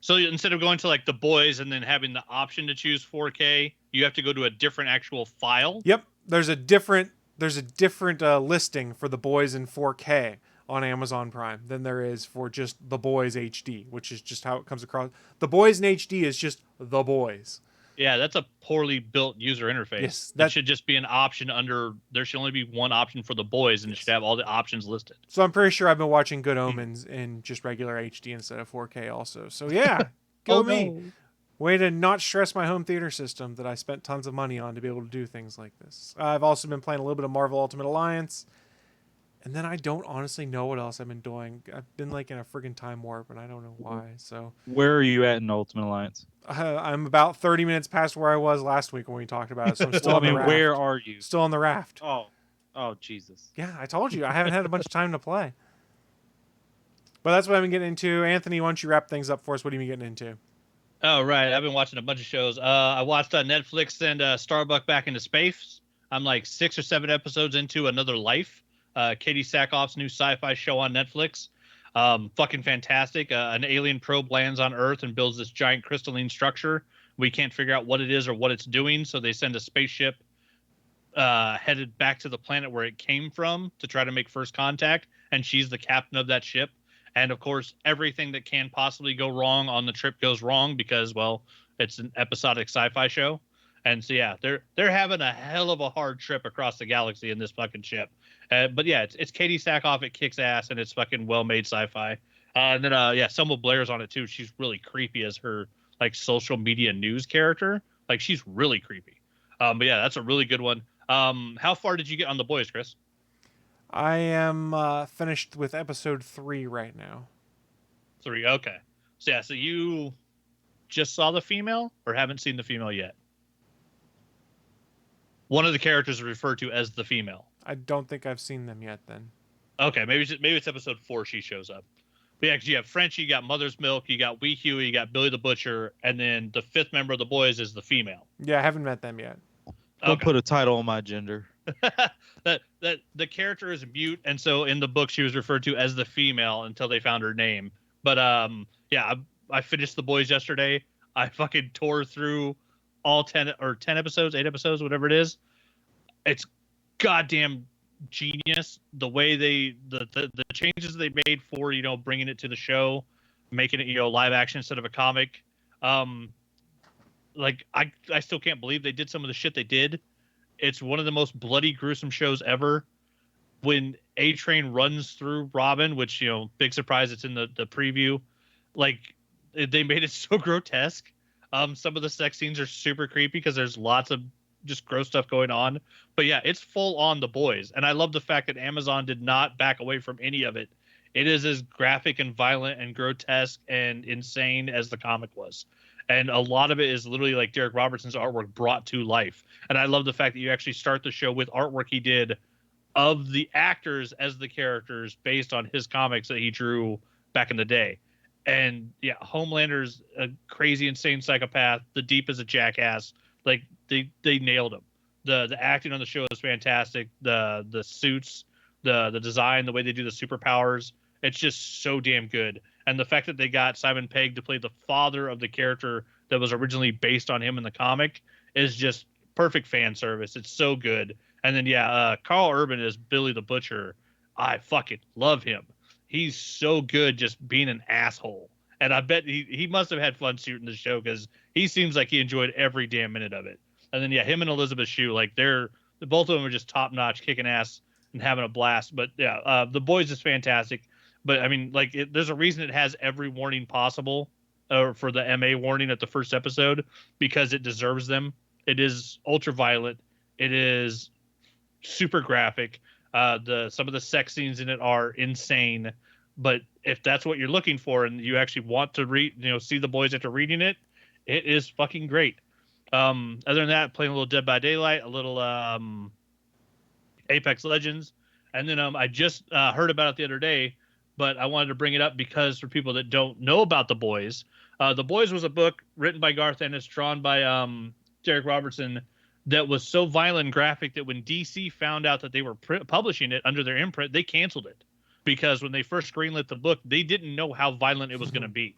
So instead of going to like The Boys and then having the option to choose 4K, you have to go to a different actual file? Yep. There's a different listing for The Boys in 4K on Amazon Prime than there is for just The Boys HD, which is just how it comes across. The Boys in HD is just The Boys. Yeah, that's a poorly built user interface. Yes, that should just be an option under. There should only be one option for The Boys, and it should have all the options listed. So I'm pretty sure I've been watching Good Omens in just regular HD instead of 4K also. So yeah, go me. No. Way to not stress my home theater system that I spent tons of money on to be able to do things like this. I've also been playing a little bit of Marvel Ultimate Alliance. And then I don't honestly know what else I've been doing. I've been like in a friggin' time warp, and I don't know why. So Where are you at in Ultimate Alliance? I'm about 30 minutes past where I was last week when we talked about it. So I'm still on the raft. Where are you? Still on the raft. Oh, Jesus. Yeah, I told you. I haven't had a bunch of time to play. But that's what I've been getting into. Anthony, why don't you wrap things up for us? What have you been getting into? Oh, right. I've been watching a bunch of shows. I watched Netflix and Starbuck Back into Space. I'm like 6 or 7 episodes into Another Life. Katie Sackhoff's new sci-fi show on Netflix. Fucking fantastic. An alien probe lands on Earth and builds this giant crystalline structure. We can't figure out what it is or what it's doing, so they send a spaceship headed back to the planet where it came from to try to make first contact, and she's the captain of that ship. And of course, everything that can possibly go wrong on the trip goes wrong because, well, it's an episodic sci-fi show. And so, yeah, they're having a hell of a hard trip across the galaxy in this fucking ship. But yeah, it's Katie Sackhoff. It kicks ass, and it's fucking well-made sci-fi. And then, yeah, Selma Blair's on it too. She's really creepy as her like social media news character. Like, she's really creepy. But yeah, that's a really good one. How far did you get on The Boys, Chris? I am finished with episode 3 right now. 3, okay. So yeah, so you just saw the female or haven't seen the female yet? One of the characters is referred to as the female. I don't think I've seen them yet then. Okay, maybe it's episode 4 she shows up. But yeah, 'cause you have Frenchie, you got Mother's Milk, you got Wee Huey, you got Billy the Butcher, and then the 5th member of The Boys is the female. Yeah, I haven't met them yet. Don't put a title on my gender. that the character is mute, and so in the book she was referred to as the female until they found her name. But yeah, I finished The Boys yesterday. I fucking tore through all 10 episodes, 8 episodes, whatever it is. It's goddamn genius. The way the changes they made for, you know, bringing it to the show, making it, you know, live action instead of a comic. Like I still can't believe they did some of the shit they did. It's one of the most bloody, gruesome shows ever. When A Train runs through Robin, which, you know, big surprise, it's in the preview. Like, they made it so grotesque. Some of the sex scenes are super creepy because there's lots of just gross stuff going on. But yeah, it's full on The Boys, and I love the fact that Amazon did not back away from any of it. It is as graphic and violent and grotesque and insane as the comic was. And a lot of it is literally like Derek Robertson's artwork brought to life. And I love the fact that you actually start the show with artwork he did of the actors as the characters based on his comics that he drew back in the day. And yeah, Homelander's a crazy, insane psychopath. The Deep is a jackass. Like, they nailed him. The acting on the show is fantastic. The suits, the design, the way they do the superpowers, it's just so damn good. And the fact that they got Simon Pegg to play the father of the character that was originally based on him in the comic is just perfect fan service. It's so good. And then Carl Urban is Billy the Butcher. I fucking love him. He's so good just being an asshole. And I bet he must have had fun shooting the show because he seems like he enjoyed every damn minute of it. And then him and Elizabeth Shue, like both of them are just top notch, kicking ass and having a blast. But The Boys is fantastic. But I mean, like, there's a reason it has every warning possible for the MA warning at the first episode, because it deserves them. It is ultra violent. It is super graphic. Some of the sex scenes in it are insane. But if that's what you're looking for and you actually want to read, you know, see The Boys after reading it, it is fucking great. Other than that, playing a little Dead by Daylight, a little Apex Legends, and then I just heard about it the other day, but I wanted to bring it up because for people that don't know about The Boys, The Boys was a book written by Garth Ennis, drawn by Derek Robertson, that was so violent and graphic that when DC found out that they were publishing it under their imprint, they canceled it. Because when they first greenlit the book, they didn't know how violent it was going to be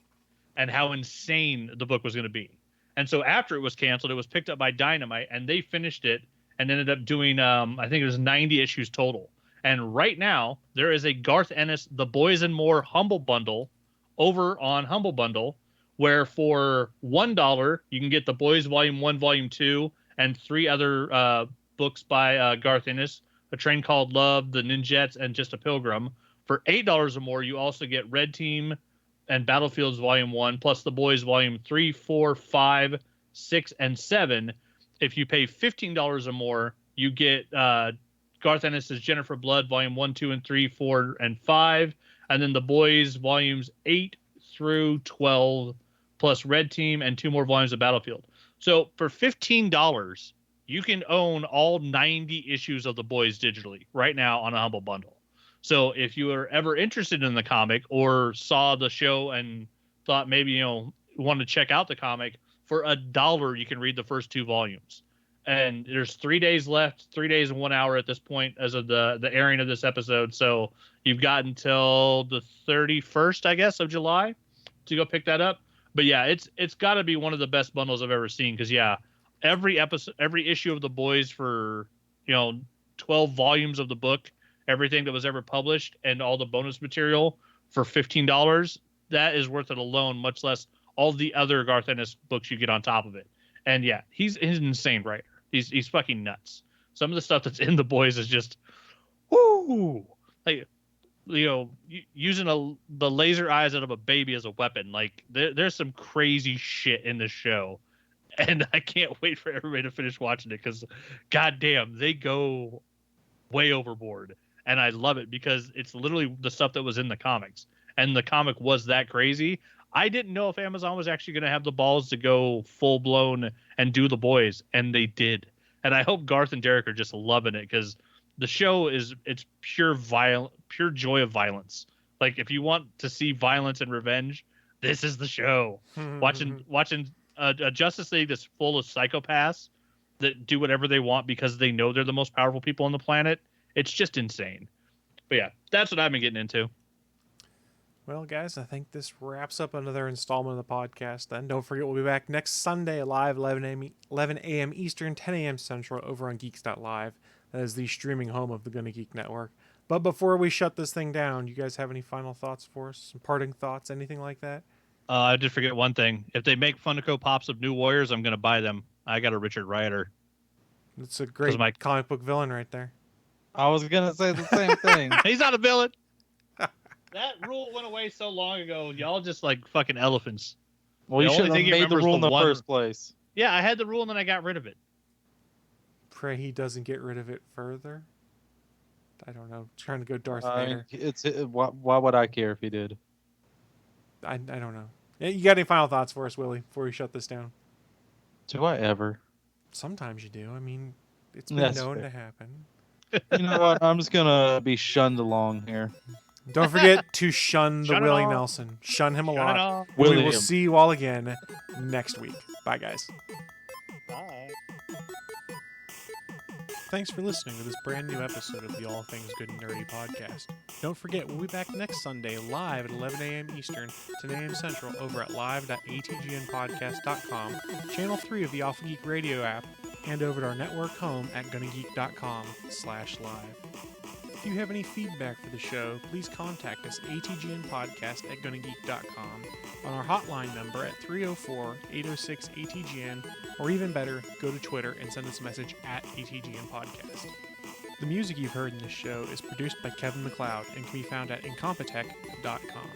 and how insane the book was going to be. And so after it was canceled, it was picked up by Dynamite, and they finished it and ended up doing, I think it was 90 issues total. And right now, there is a Garth Ennis The Boys and More Humble Bundle over on Humble Bundle, where for $1, you can get The Boys Volume 1, Volume 2, and 3 other books by Garth Ennis, A Train Called Love, The Ninjets, and Just a Pilgrim. For $8 or more, you also get Red Team and Battlefields Volume 1, plus The Boys Volume 3, 4, 5, 6, and 7. If you pay $15 or more, you get Garth Ennis' Jennifer Blood Volume 1, 2, and 3, 4, and 5. And then The Boys Volumes 8 through 12, plus Red Team and 2 more volumes of Battlefield. So for $15, you can own all 90 issues of The Boys digitally right now on a Humble Bundle. So if you were ever interested in the comic or saw the show and thought maybe, you know, want to check out the comic, for $1, you can read the first 2 volumes. And there's 3 days left, 3 days and 1 hour at this point as of the airing of this episode. So you've got until the 31st, I guess, of July to go pick that up. But yeah, it's got to be one of the best bundles I've ever seen, because every issue of The Boys for, you know, 12 volumes of the book, everything that was ever published, and all the bonus material for $15, that is worth it alone, much less all the other Garth Ennis books you get on top of it. And yeah, he's an insane writer. He's fucking nuts. Some of the stuff that's in The Boys is just, whoo, like, you know, using the laser eyes out of a baby as a weapon. Like, there's some crazy shit in this show, and I can't wait for everybody to finish watching it, because goddamn, they go way overboard. And I love it because it's literally the stuff that was in the comics. And the comic was that crazy. I didn't know if Amazon was actually going to have the balls to go full blown and do The Boys. And they did. And I hope Garth and Derek are just loving it, because the show it's pure joy of violence. Like, if you want to see violence and revenge, this is the show. watching a Justice League that's full of psychopaths that do whatever they want because they know they're the most powerful people on the planet. It's just insane. But yeah, that's what I've been getting into. Well, guys, I think this wraps up another installment of the podcast. Then don't forget, we'll be back next Sunday live, 11 a.m. Eastern, 10 a.m. Central, over on Geeks.live. as the streaming home of the Gonna Geek Network. But before we shut this thing down, you guys have any final thoughts for us? Some parting thoughts, anything like that? I did forget one thing. If they make Funko Pops of New Warriors, I'm going to buy them. I got a Richard Rider. It's a great comic book villain right there. I was gonna say the same thing. He's not a villain. That rule went away so long ago. Y'all just like fucking elephants. Well, you The should only have thing he made the remembers rule in the the one- first place. Yeah, I had the rule and then I got rid of it. Pray he doesn't get rid of it further. I don't know. Trying to go Darth I Vader. mean, why would I care if he did? I don't know. You got any final thoughts for us, Willie, before we shut this down? Do I ever? Sometimes you do. I mean, it's been That's known fair. to happen. You know what? I'm just gonna be shunned along here. Don't forget to shun the Shun it Willie all. Shun him a Shut lot. off. We will William. see you all again next week. Bye, guys. Bye. Thanks for listening to this brand new episode of the All Things Good and Nerdy podcast. Don't forget, we'll be back next Sunday live at 11 a.m. Eastern, 10 a.m. Central over at live.atgnpodcast.com, channel 3 of the Alpha Geek radio app, and over at our network home at gonnageek.com/live. If you have any feedback for the show, please contact us atgnpodcast@gonnageek.com, on our hotline number at 304-806-ATGN, or even better, go to Twitter and send us a message at ATGN Podcast. The music you've heard in this show is produced by Kevin MacLeod and can be found at incompetech.com.